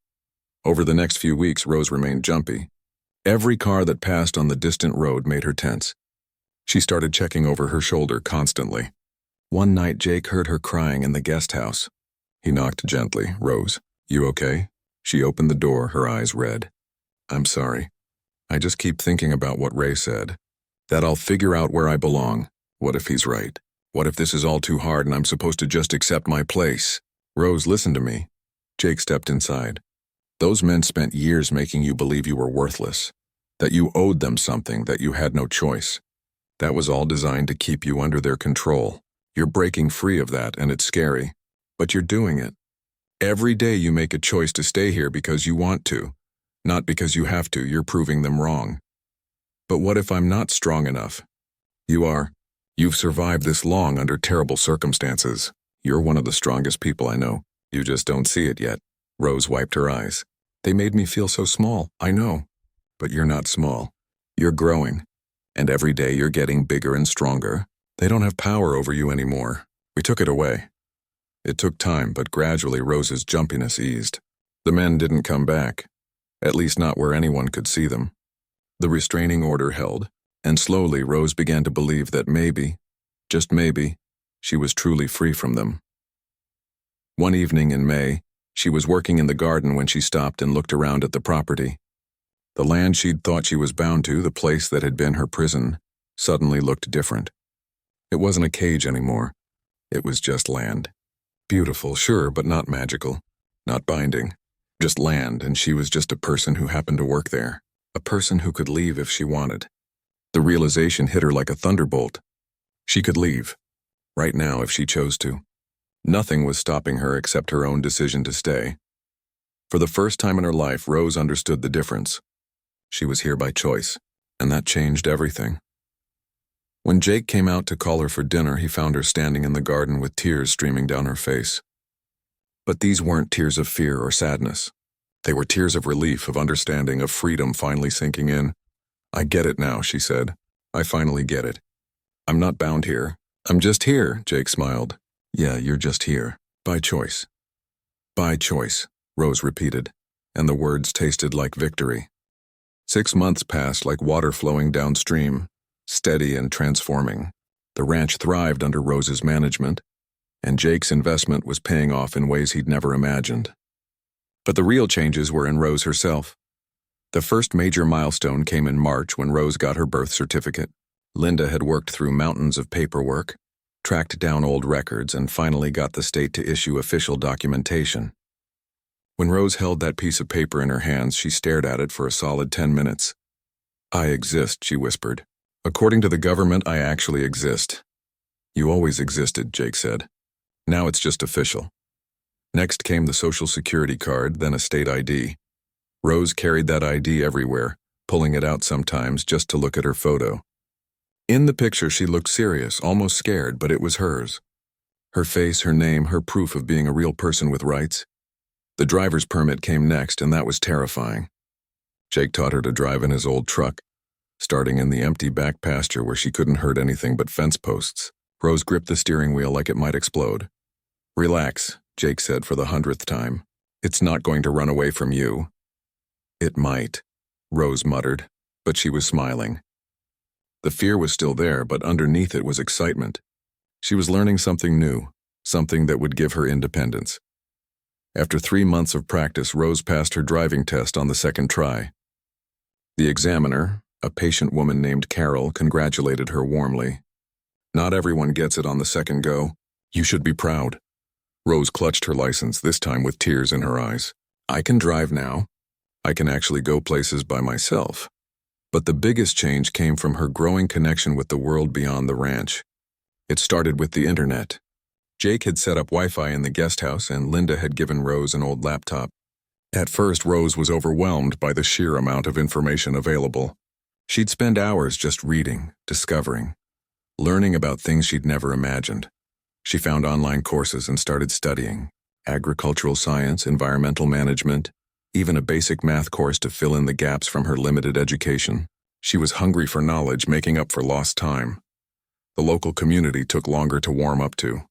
Over the next few weeks, Rose remained jumpy. Every car that passed on the distant road made her tense. She started checking over her shoulder constantly. One night, Jake heard her crying in the guest house. He knocked gently. "Rose, you okay?" She opened the door, her eyes red. "I'm sorry. I just keep thinking about what Ray said. That I'll figure out where I belong. What if he's right? What if this is all too hard and I'm supposed to just accept my place?" "Rose, listen to me." Jake stepped inside. "Those men spent years making you believe you were worthless, that you owed them something, that you had no choice. That was all designed to keep you under their control. You're breaking free of that, and it's scary, but you're doing it. Every day you make a choice to stay here because you want to, not because you have to. You're proving them wrong. But what if I'm not strong enough? You are. You've survived this long under terrible circumstances. You're one of the strongest people I know. You just don't see it yet." Rose wiped her eyes. "They made me feel so small, I know. But you're not small. You're growing. And every day you're getting bigger and stronger. They don't have power over you anymore. We took it away." It took time, but gradually Rose's jumpiness eased. The men didn't come back, at least not where anyone could see them. The restraining order held, and slowly Rose began to believe that maybe, just maybe, she was truly free from them. One evening in May, she was working in the garden when she stopped and looked around at the property. The land she'd thought she was bound to, the place that had been her prison, suddenly looked different. It wasn't a cage anymore. It was just land. Beautiful, sure, but not magical, not binding. Just land, and she was just a person who happened to work there. A person who could leave if she wanted. The realization hit her like a thunderbolt. She could leave, right now if she chose to. Nothing was stopping her except her own decision to stay. For the first time in her life, Rose understood the difference. She was here by choice, and that changed everything. When Jake came out to call her for dinner, he found her standing in the garden with tears streaming down her face. But these weren't tears of fear or sadness. They were tears of relief, of understanding, of freedom finally sinking in. "I get it now," she said. "I finally get it. I'm not bound here. I'm just here," Jake smiled. "Yeah, you're just here. By choice." "By choice," Rose repeated, and the words tasted like victory. 6 months passed like water flowing downstream, steady and transforming. The ranch thrived under Rose's management, and Jake's investment was paying off in ways he'd never imagined. But the real changes were in Rose herself. The first major milestone came in March when Rose got her birth certificate. Linda had worked through mountains of paperwork, tracked down old records, and finally got the state to issue official documentation. When Rose held that piece of paper in her hands, she stared at it for a solid 10 minutes. "I exist," she whispered. "According to the government, I actually exist." "You always existed," Jake said. "Now it's just official." Next came the Social Security card, then a state ID. Rose carried that ID everywhere, pulling it out sometimes just to look at her photo. In the picture, she looked serious, almost scared, but it was hers. Her face, her name, her proof of being a real person with rights. The driver's permit came next, and that was terrifying. Jake taught her to drive in his old truck, starting in the empty back pasture where she couldn't hurt anything but fence posts. Rose gripped the steering wheel like it might explode. "Relax," Jake said for the 100th time. "It's not going to run away from you." "It might," Rose muttered, but she was smiling. The fear was still there, but underneath it was excitement. She was learning something new, something that would give her independence. After 3 months of practice, Rose passed her driving test on the second try. The examiner, a patient woman named Carol, congratulated her warmly. "Not everyone gets it on the second go. You should be proud." Rose clutched her license, this time with tears in her eyes. "I can drive now. I can actually go places by myself." But the biggest change came from her growing connection with the world beyond the ranch. It started with the internet. Jake had set up Wi-Fi in the guest house, and Linda had given Rose an old laptop. At first, Rose was overwhelmed by the sheer amount of information available. She'd spend hours just reading, discovering, learning about things she'd never imagined. She found online courses and started studying agricultural science, environmental management, even a basic math course to fill in the gaps from her limited education. She was hungry for knowledge, making up for lost time. The local community took longer to warm up to.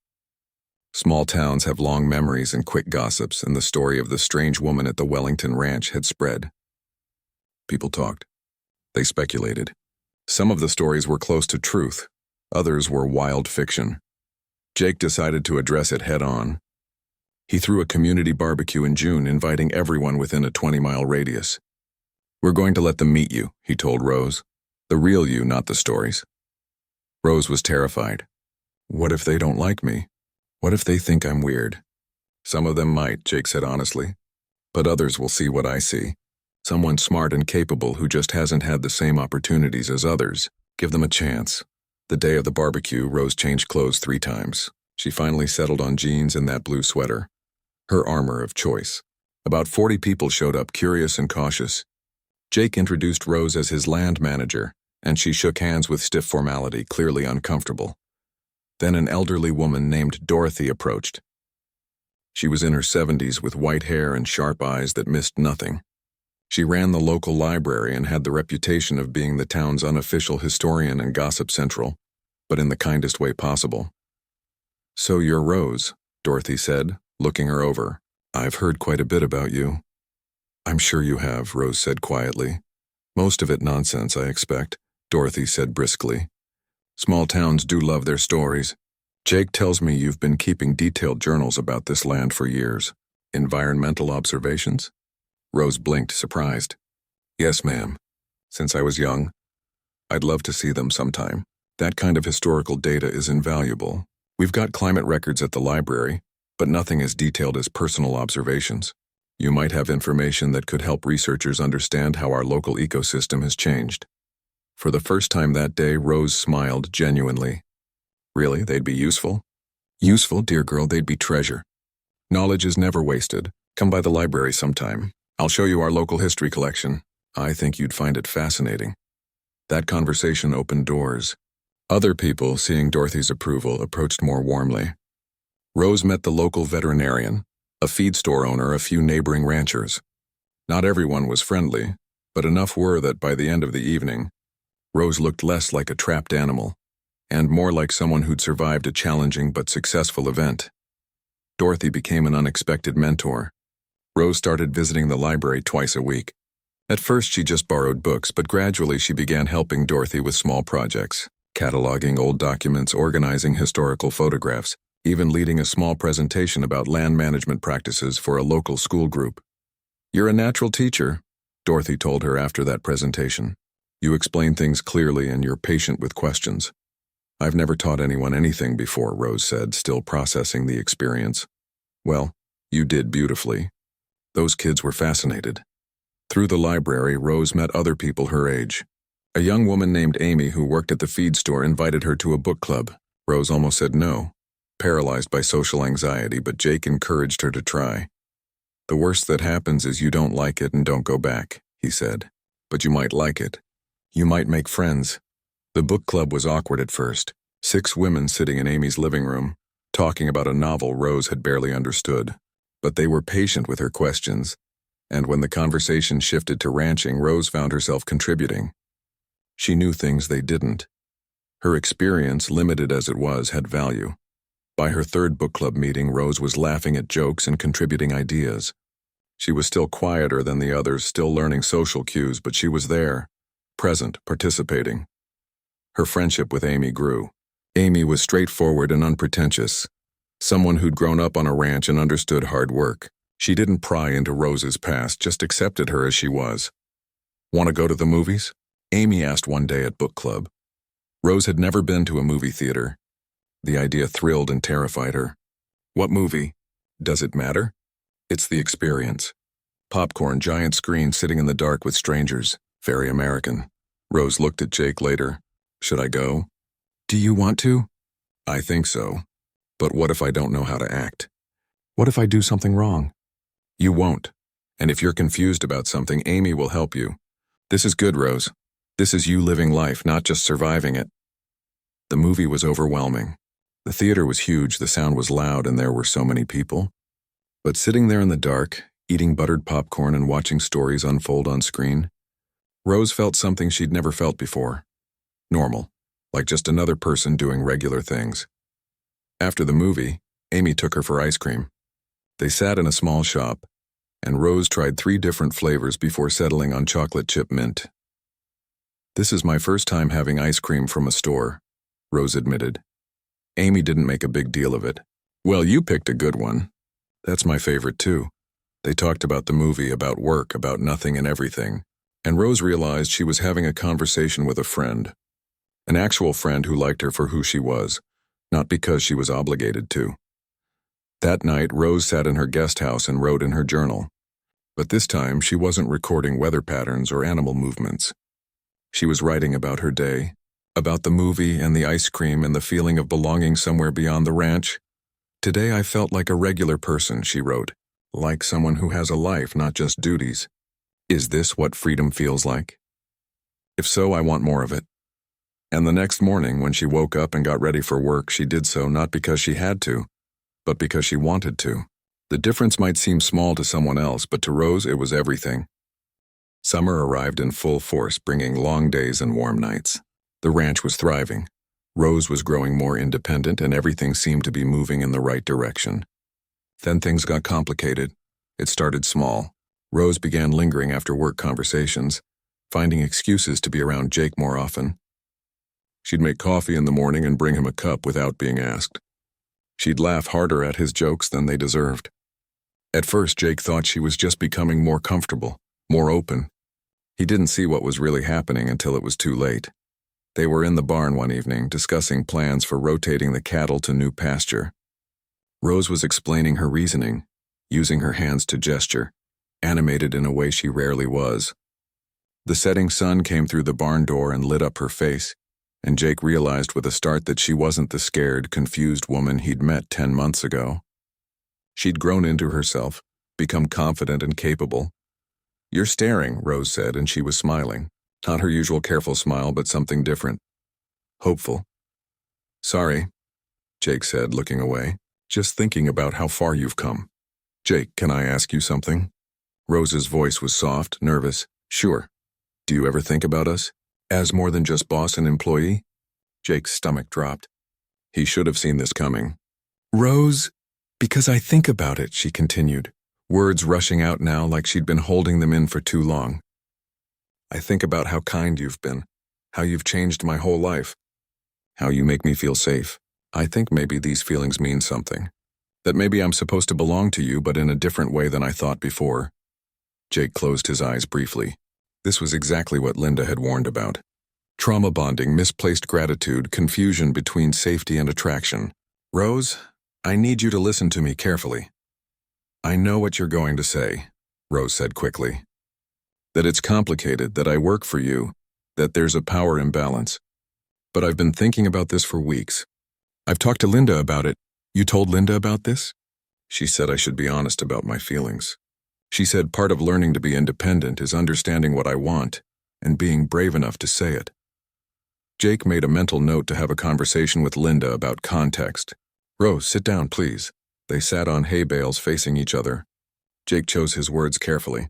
Small towns have long memories and quick gossips, and the story of the strange woman at the Wellington Ranch had spread. People talked. They speculated. Some of the stories were close to truth. Others were wild fiction. Jake decided to address it head-on. He threw a community barbecue in June, inviting everyone within a 20-mile radius. "We're going to let them meet you," he told Rose. "The real you, not the stories." Rose was terrified. "What if they don't like me? What if they think I'm weird?" "Some of them might," Jake said honestly. "But others will see what I see. Someone smart and capable who just hasn't had the same opportunities as others. Give them a chance." The day of the barbecue, Rose changed clothes 3 times. She finally settled on jeans and that blue sweater, her armor of choice. About 40 people showed up, curious and cautious. Jake introduced Rose as his land manager, and she shook hands with stiff formality, clearly uncomfortable. Then an elderly woman named Dorothy approached. She was in her 70s with white hair and sharp eyes that missed nothing. She ran the local library and had the reputation of being the town's unofficial historian and gossip central, but in the kindest way possible. "So you're Rose," Dorothy said, looking her over. "I've heard quite a bit about you." "I'm sure you have," Rose said quietly. "Most of it nonsense, I expect," Dorothy said briskly. "Small towns do love their stories. Jake tells me you've been keeping detailed journals about this land for years. Environmental observations?" Rose blinked, surprised. "Yes, ma'am. Since I was young. I'd love to see them sometime. That kind of historical data is invaluable. We've got climate records at the library, but nothing as detailed as personal observations. You might have information that could help researchers understand how our local ecosystem has changed." For the first time that day, Rose smiled genuinely. "Really, they'd be useful?" "Useful, dear girl, they'd be treasure. Knowledge is never wasted. Come by the library sometime. I'll show you our local history collection. I think you'd find it fascinating." That conversation opened doors. Other people, seeing Dorothy's approval, approached more warmly. Rose met the local veterinarian, a feed store owner, a few neighboring ranchers. Not everyone was friendly, but enough were that by the end of the evening, Rose looked less like a trapped animal, and more like someone who'd survived a challenging but successful event. Dorothy became an unexpected mentor. Rose started visiting the library twice a week. At first she just borrowed books, but gradually she began helping Dorothy with small projects, cataloging old documents, organizing historical photographs, even leading a small presentation about land management practices for a local school group. "You're a natural teacher," Dorothy told her after that presentation. "You explain things clearly and you're patient with questions." "I've never taught anyone anything before," Rose said, still processing the experience. "Well, you did beautifully." Those kids were fascinated. Through the library, Rose met other people her age. A young woman named Amy who worked at the feed store invited her to a book club. Rose almost said no, paralyzed by social anxiety, but Jake encouraged her to try. "The worst that happens is you don't like it and don't go back," he said. "But you might like it. You might make friends." The book club was awkward at first. 6 women sitting in Amy's living room, talking about a novel Rose had barely understood. But they were patient with her questions, and when the conversation shifted to ranching, Rose found herself contributing. She knew things they didn't. Her experience, limited as it was, had value. By her 3rd book club meeting, Rose was laughing at jokes and contributing ideas. She was still quieter than the others, still learning social cues, but she was there, present, participating. Her friendship with Amy grew. Amy was straightforward and unpretentious. Someone who'd grown up on a ranch and understood hard work. She didn't pry into Rose's past, just accepted her as she was. "Want to go to the movies?" Amy asked one day at book club. Rose had never been to a movie theater. The idea thrilled and terrified her. "What movie? Does it matter?" "It's the experience. Popcorn, giant screen, sitting in the dark with strangers. Very American." Rose looked at Jake later. Should I go? Do you want to? I think so. But what if I don't know how to act? What if I do something wrong? You won't. And if you're confused about something, Amy will help you. This is good, Rose. This is you living life, not just surviving it. The movie was overwhelming. The theater was huge, the sound was loud, and there were so many people. But sitting there in the dark, eating buttered popcorn and watching stories unfold on screen, Rose felt something she'd never felt before. Normal, like just another person doing regular things. After the movie, Amy took her for ice cream. They sat in a small shop, and Rose tried 3 different flavors before settling on chocolate chip mint. This is my first time having ice cream from a store, Rose admitted. Amy didn't make a big deal of it. Well, you picked a good one. That's my favorite too. They talked about the movie, about work, about nothing and everything, and Rose realized she was having a conversation with a friend. An actual friend who liked her for who she was, not because she was obligated to. That night, Rose sat in her guest house and wrote in her journal. But this time, she wasn't recording weather patterns or animal movements. She was writing about her day, about the movie and the ice cream and the feeling of belonging somewhere beyond the ranch. Today I felt like a regular person, she wrote, like someone who has a life, not just duties. Is this what freedom feels like? If so, I want more of it. And the next morning, when she woke up and got ready for work, she did so not because she had to, but because she wanted to. The difference might seem small to someone else, but to Rose it was everything. Summer arrived in full force, bringing long days and warm nights. The ranch was thriving. Rose was growing more independent, and everything seemed to be moving in the right direction. Then things got complicated. It started small. Rose began lingering after work conversations, finding excuses to be around Jake more often. She'd make coffee in the morning and bring him a cup without being asked. She'd laugh harder at his jokes than they deserved. At first, Jake thought she was just becoming more comfortable, more open. He didn't see what was really happening until it was too late. They were in the barn one evening, discussing plans for rotating the cattle to new pasture. Rose was explaining her reasoning, using her hands to gesture, animated in a way she rarely was. The setting sun came through the barn door and lit up her face, and Jake realized with a start that she wasn't the scared, confused woman he'd met 10 months ago. She'd grown into herself, become confident and capable. "You're staring," Rose said, and she was smiling. Not her usual careful smile, but something different. Hopeful. "Sorry," Jake said, looking away. "Just thinking about how far you've come." "Jake, can I ask you something?" Rose's voice was soft, nervous. "Sure. Do you ever think about us? As more than just boss and employee?" Jake's stomach dropped. He should have seen this coming. "Rose, because I think about it," she continued, words rushing out now like she'd been holding them in for too long. "I think about how kind you've been, how you've changed my whole life, how you make me feel safe. I think maybe these feelings mean something, that maybe I'm supposed to belong to you, but in a different way than I thought before." Jake closed his eyes briefly. This was exactly what Linda had warned about. Trauma bonding, misplaced gratitude, confusion between safety and attraction. "Rose, I need you to listen to me carefully." "I know what you're going to say," Rose said quickly. "That it's complicated, that I work for you, that there's a power imbalance. But I've been thinking about this for weeks. I've talked to Linda about it." "You told Linda about this?" "She said I should be honest about my feelings. She said part of learning to be independent is understanding what I want and being brave enough to say it." Jake made a mental note to have a conversation with Linda about context. "Rose, sit down, please." They sat on hay bales facing each other. Jake chose his words carefully.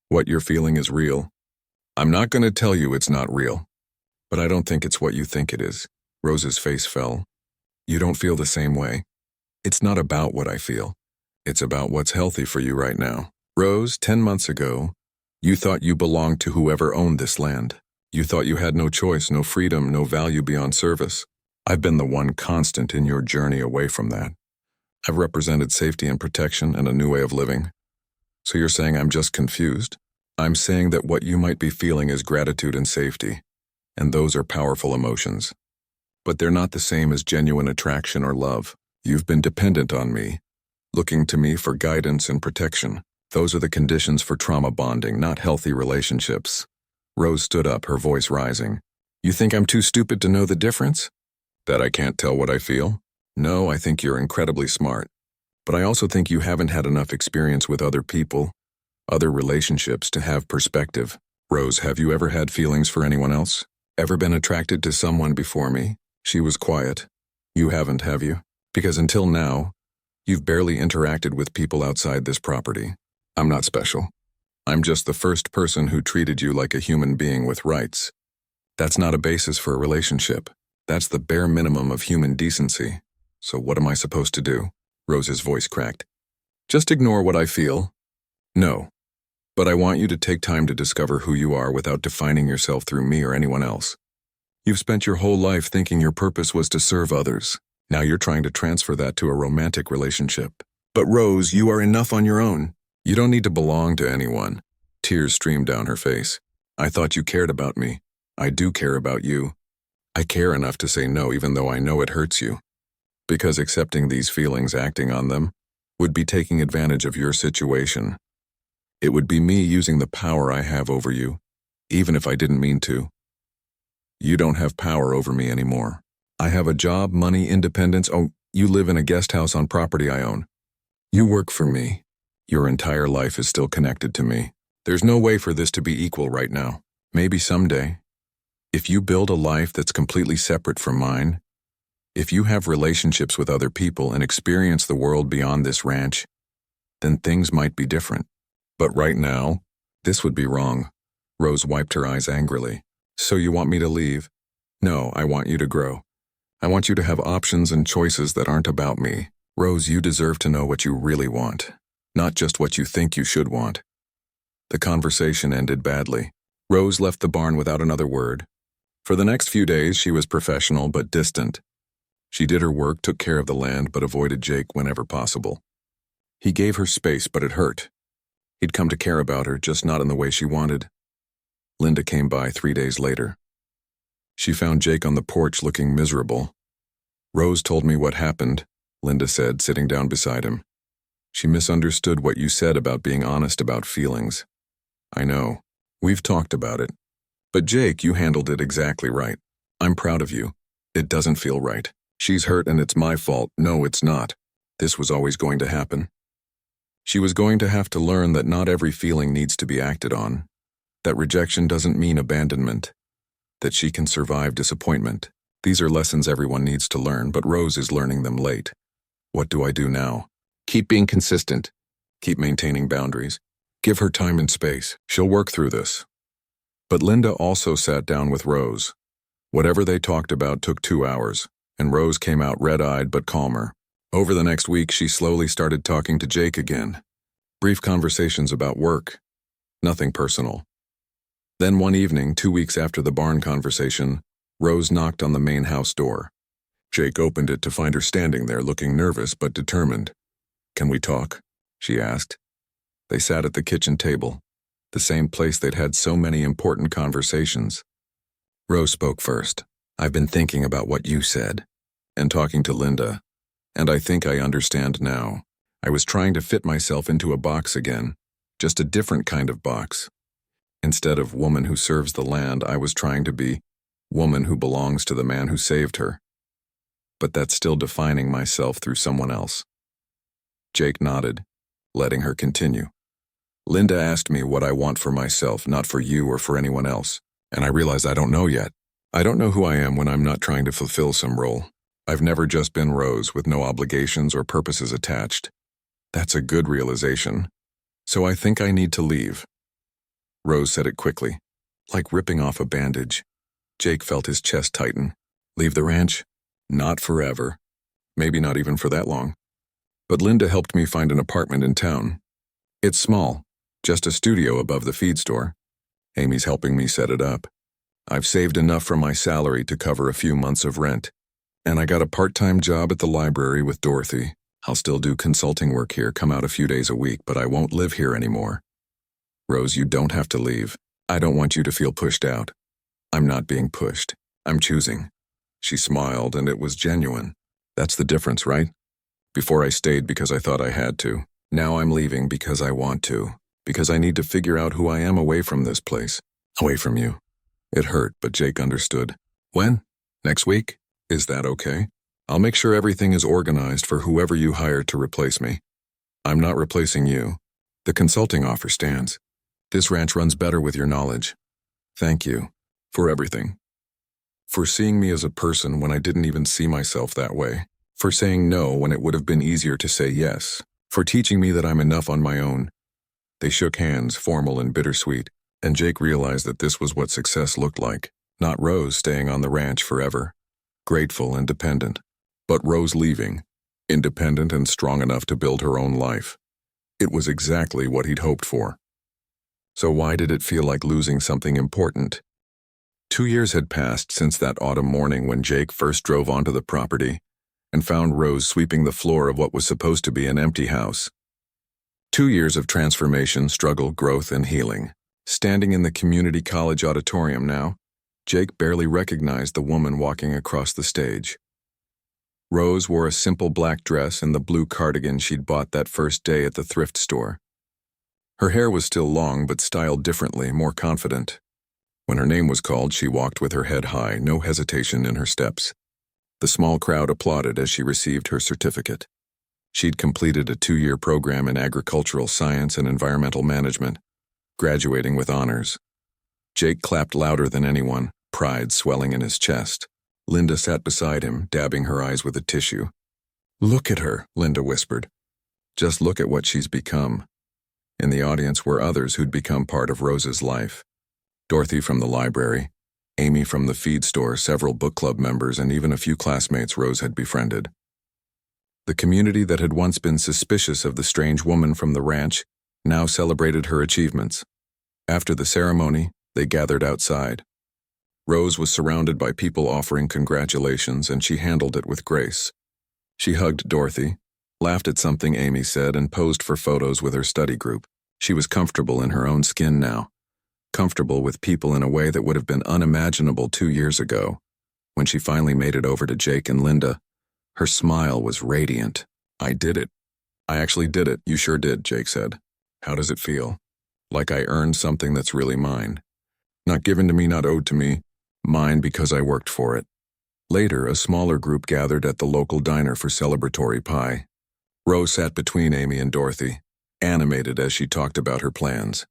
"What you're feeling is real. I'm not going to tell you it's not real. But I don't think it's what you think it is." Rose's face fell. "You don't feel the same way. It's not about what I feel. It's about what's healthy for you right now. Rose, 10 months ago, you thought you belonged to whoever owned this land. You thought you had no choice, no freedom, no value beyond service. I've been the one constant in your journey away from that. I've represented safety and protection and a new way of living. So you're saying I'm just confused? I'm saying that what you might be feeling is gratitude and safety, and those are powerful emotions. But they're not the same as genuine attraction or love. You've been dependent on me, looking to me for guidance and protection. Those are the conditions for trauma bonding, not healthy relationships." Rose stood up, her voice rising. You think I'm too stupid to know the difference? That I can't tell what I feel? No, I think you're incredibly smart. But I also think you haven't had enough experience with other people, other relationships to have perspective. Rose, have you ever had feelings for anyone else? Ever been attracted to someone before me? She was quiet. You haven't, have you? Because until now, you've barely interacted with people outside this property. I'm not special. I'm just the first person who treated you like a human being with rights. That's not a basis for a relationship. That's the bare minimum of human decency. So what am I supposed to do? Rose's voice cracked. Just ignore what I feel? No. But I want you to take time to discover who you are without defining yourself through me or anyone else. You've spent your whole life thinking your purpose was to serve others. Now you're trying to transfer that to a romantic relationship. But Rose, you are enough on your own. You don't need to belong to anyone. Tears streamed down her face. I thought you cared about me. I do care about you. I care enough to say no even though I know it hurts you. Because accepting these feelings, acting on them, would be taking advantage of your situation. It would be me using the power I have over you, even if I didn't mean to. You don't have power over me anymore. I have a job, money, independence. Oh, you live in a guest house on property I own. You work for me. Your entire life is still connected to me. There's no way for this to be equal right now. Maybe someday. If you build a life that's completely separate from mine, if you have relationships with other people and experience the world beyond this ranch, then things might be different. But right now, this would be wrong. Rose wiped her eyes angrily. So you want me to leave? No, I want you to grow. I want you to have options and choices that aren't about me. Rose, you deserve to know what you really want, not just what you think you should want. The conversation ended badly. Rose left the barn without another word. For the next few days, she was professional but distant. She did her work, took care of the land, but avoided Jake whenever possible. He gave her space, but it hurt. He'd come to care about her, just not in the way she wanted. Linda came by 3 days later. She found Jake on the porch looking miserable. Rose told me what happened, Linda said, sitting down beside him. She misunderstood what you said about being honest about feelings. I know. We've talked about it. But Jake, you handled it exactly right. I'm proud of you. It doesn't feel right. She's hurt and it's my fault. No, it's not. This was always going to happen. She was going to have to learn that not every feeling needs to be acted on, that rejection doesn't mean abandonment, that she can survive disappointment. These are lessons everyone needs to learn, but Rose is learning them late. What do I do now? Keep being consistent. Keep maintaining boundaries. Give her time and space. She'll work through this. But Linda also sat down with Rose. Whatever they talked about took 2 hours, and Rose came out red-eyed but calmer. Over the next week, she slowly started talking to Jake again. Brief conversations about work. Nothing personal. Then one evening, 2 weeks after the barn conversation, Rose knocked on the main house door. Jake opened it to find her standing there looking nervous but determined. Can we talk? She asked. They sat at the kitchen table, the same place they'd had so many important conversations. Rose spoke first. I've been thinking about what you said, and talking to Linda, and I think I understand now. I was trying to fit myself into a box again, just a different kind of box. Instead of woman who serves the land, I was trying to be woman who belongs to the man who saved her. But that's still defining myself through someone else. Jake nodded, letting her continue. Linda asked me what I want for myself, not for you or for anyone else, and I realize I don't know yet. I don't know who I am when I'm not trying to fulfill some role. I've never just been Rose with no obligations or purposes attached. That's a good realization. So I think I need to leave. Rose said it quickly, like ripping off a bandage. Jake felt his chest tighten. Leave the ranch? Not forever. Maybe not even for that long. But Linda helped me find an apartment in town. It's small, just a studio above the feed store. Amy's helping me set it up. I've saved enough from my salary to cover a few months of rent. And I got a part-time job at the library with Dorothy. I'll still do consulting work here, come out a few days a week, but I won't live here anymore. Rose, you don't have to leave. I don't want you to feel pushed out. I'm not being pushed. I'm choosing. She smiled, and it was genuine. That's the difference, right? Before I stayed because I thought I had to. Now I'm leaving because I want to. Because I need to figure out who I am away from this place. away from you. It hurt, but Jake understood. When? Next week? Is that okay? I'll make sure everything is organized for whoever you hire to replace me. I'm not replacing you. The consulting offer stands. This ranch runs better with your knowledge. Thank you. For everything. For seeing me as a person when I didn't even see myself that way. For saying no when it would have been easier to say yes. For teaching me that I'm enough on my own. They shook hands, formal and bittersweet, and Jake realized that this was what success looked like. Not Rose staying on the ranch forever, grateful and dependent, but Rose leaving, independent and strong enough to build her own life. It was exactly what he'd hoped for. So why did it feel like losing something important? 2 years had passed since that autumn morning when Jake first drove onto the property and found Rose sweeping the floor of what was supposed to be an empty house. 2 years of transformation, struggle, growth, and healing. Standing in the community college auditorium now, Jake barely recognized the woman walking across the stage. Rose wore a simple black dress and the blue cardigan she'd bought that first day at the thrift store. Her hair was still long but styled differently, more confident. When her name was called, she walked with her head high, no hesitation in her steps. The small crowd applauded as she received her certificate. She'd completed a 2-year program in agricultural science and environmental management, graduating with honors. Jake clapped louder than anyone, pride swelling in his chest. Linda sat beside him, dabbing her eyes with a tissue. Look at her, Linda whispered. Just look at what she's become. In the audience were others who'd become part of Rose's life. Dorothy from the library, Amy from the feed store, several book club members, and even a few classmates Rose had befriended. The community that had once been suspicious of the strange woman from the ranch now celebrated her achievements. After the ceremony, they gathered outside. Rose was surrounded by people offering congratulations, and she handled it with grace. She hugged Dorothy, laughed at something Amy said, and posed for photos with her study group. She was comfortable in her own skin now, comfortable with people in a way that would have been unimaginable 2 years ago. When she finally made it over to Jake and Linda, her smile was radiant. I did it. I actually did it. You sure did, Jake said. How does it feel? Like I earned something that's really mine. Not given to me, not owed to me. Mine because I worked for it. Later, a smaller group gathered at the local diner for celebratory pie. Rose sat between Amy and Dorothy, animated as she talked about her plans.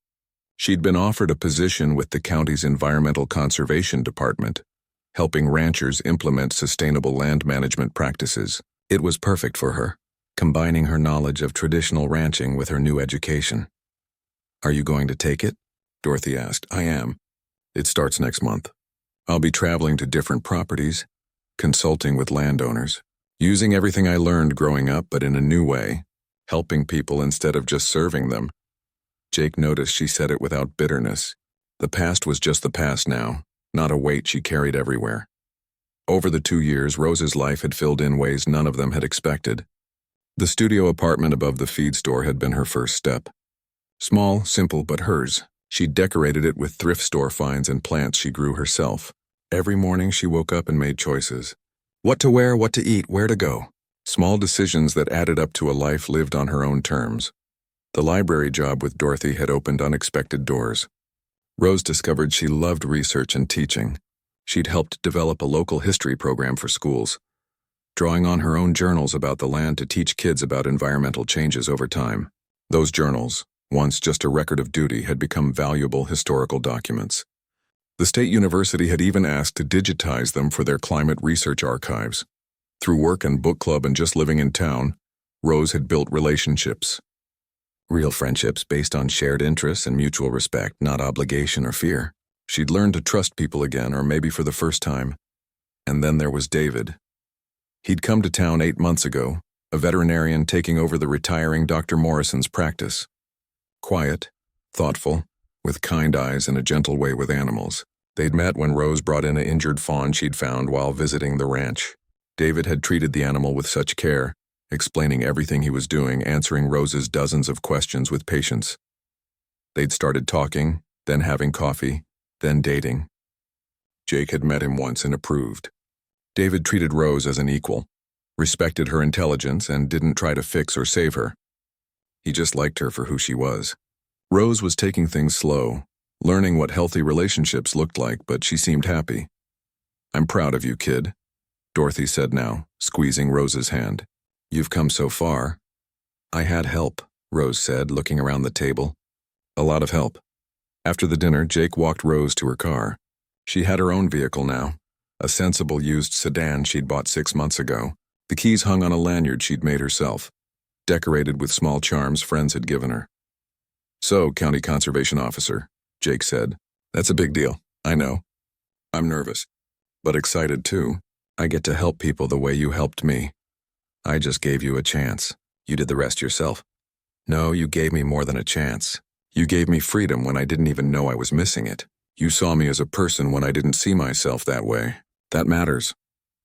She'd been offered a position with the county's Environmental Conservation Department, helping ranchers implement sustainable land management practices. It was perfect for her, combining her knowledge of traditional ranching with her new education. Are you going to take it? Dorothy asked. I am. It starts next month. I'll be traveling to different properties, consulting with landowners, using everything I learned growing up but in a new way, helping people instead of just serving them. Jake noticed she said it without bitterness. The past was just the past now, not a weight she carried everywhere. Over the 2 years, Rose's life had filled in ways none of them had expected. The studio apartment above the feed store had been her first step. Small, simple, but hers. She decorated it with thrift store finds and plants she grew herself. Every morning she woke up and made choices. What to wear, what to eat, where to go. Small decisions that added up to a life lived on her own terms. The library job with Dorothy had opened unexpected doors. Rose discovered she loved research and teaching. She'd helped develop a local history program for schools, drawing on her own journals about the land to teach kids about environmental changes over time. Those journals, once just a record of duty, had become valuable historical documents. The state university had even asked to digitize them for their climate research archives. Through work and book club and just living in town, Rose had built relationships. Real friendships based on shared interests and mutual respect, not obligation or fear. She'd learned to trust people again, or maybe for the first time. And then there was David. He'd come to town 8 months ago, a veterinarian taking over the retiring Dr. Morrison's practice. Quiet, thoughtful, with kind eyes and a gentle way with animals. They'd met when Rose brought in an injured fawn she'd found while visiting the ranch. David had treated the animal with such care, explaining everything he was doing, answering Rose's dozens of questions with patience. They'd started talking, then having coffee, then dating. Jake had met him once and approved. David treated Rose as an equal, respected her intelligence, and didn't try to fix or save her. He just liked her for who she was. Rose was taking things slow, learning what healthy relationships looked like, but she seemed happy. "I'm proud of you, kid," Dorothy said now, squeezing Rose's hand. "You've come so far." "I had help," Rose said, looking around the table. "A lot of help." After the dinner, Jake walked Rose to her car. She had her own vehicle now, a sensible used sedan she'd bought 6 months ago. The keys hung on a lanyard she'd made herself, decorated with small charms friends had given her. "So, County Conservation Officer," Jake said. "That's a big deal, I know. I'm nervous, but excited too. I get to help people the way you helped me. I just gave you a chance. You did the rest yourself." "No, you gave me more than a chance. You gave me freedom when I didn't even know I was missing it. You saw me as a person when I didn't see myself that way. That matters.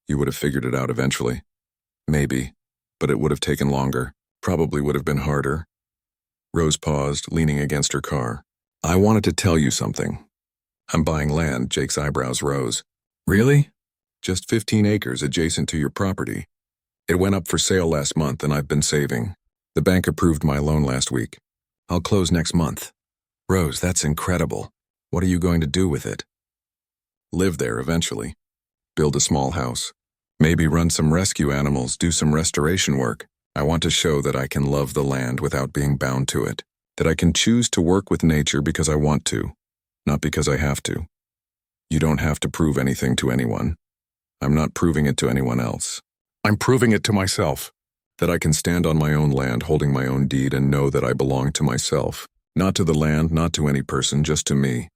You would have figured it out eventually. Maybe, but it would have taken longer. Probably would have been harder." Rose paused, leaning against her car. "I wanted to tell you something. I'm buying land." Jake's eyebrows rose. "Really?" "Just 15 acres adjacent to your property. It went up for sale last month and I've been saving. The bank approved my loan last week. I'll close next month." "Rose, that's incredible. What are you going to do with it?" "Live there eventually. Build a small house. Maybe run some rescue animals, do some restoration work. I want to show that I can love the land without being bound to it. That I can choose to work with nature because I want to, not because I have to. You don't have to prove anything to anyone. I'm not proving it to anyone else. I'm proving it to myself. That I can stand on my own land holding my own deed and know that I belong to myself. Not to the land, not to any person, just to me."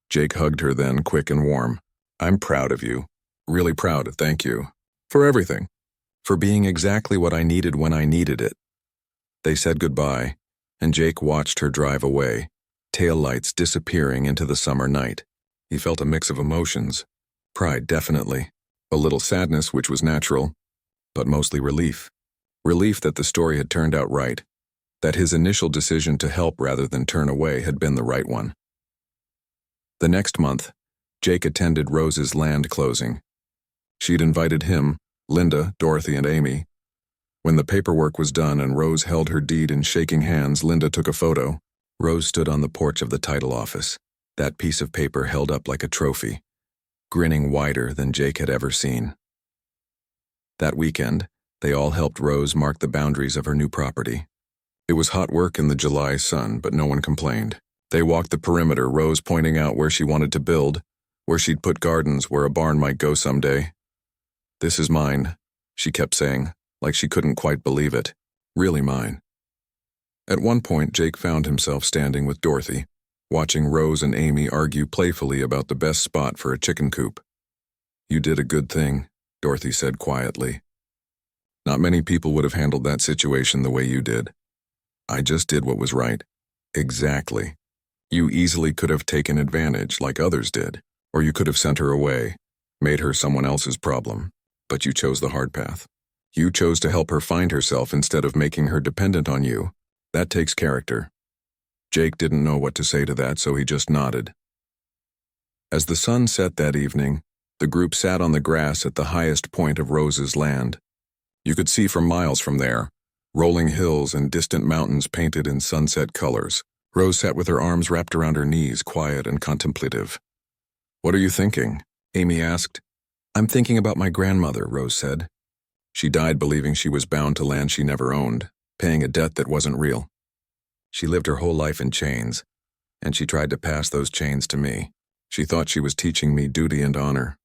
Jake hugged her then, quick and warm. "I'm proud of you. Really proud, thank you. For everything. For being exactly what I needed when I needed it." They said goodbye, and Jake watched her drive away, taillights disappearing into the summer night. He felt a mix of emotions. Pride, definitely. A little sadness, which was natural, but mostly relief. Relief that the story had turned out right, that his initial decision to help rather than turn away had been the right one. The next month, Jake attended Rose's land closing. She'd invited him, Linda, Dorothy, and Amy. When the paperwork was done and Rose held her deed in shaking hands, Linda took a photo. Rose stood on the porch of the title office, that piece of paper held up like a trophy, grinning wider than Jake had ever seen. That weekend, they all helped Rose mark the boundaries of her new property. It was hot work in the July sun, but no one complained. They walked the perimeter, Rose pointing out where she wanted to build, where she'd put gardens, where a barn might go someday. "This is mine," she kept saying, like she couldn't quite believe it. Really mine. At one point, Jake found himself standing with Dorothy, watching Rose and Amy argue playfully about the best spot for a chicken coop. "You did a good thing," Dorothy said quietly. "Not many people would have handled that situation the way you did. I just did what was right." "Exactly. You easily could have taken advantage like others did, or you could have sent her away, made her someone else's problem. But you chose the hard path. You chose to help her find herself instead of making her dependent on you. That takes character." Jake didn't know what to say to that, so he just nodded. As the sun set that evening, the group sat on the grass at the highest point of Rose's land. You could see for miles from there, rolling hills and distant mountains painted in sunset colors. Rose sat with her arms wrapped around her knees, quiet and contemplative. "What are you thinking?" Amy asked. "I'm thinking about my grandmother," Rose said. "She died believing she was bound to land she never owned, paying a debt that wasn't real. She lived her whole life in chains, and she tried to pass those chains to me. She thought she was teaching me duty and honor.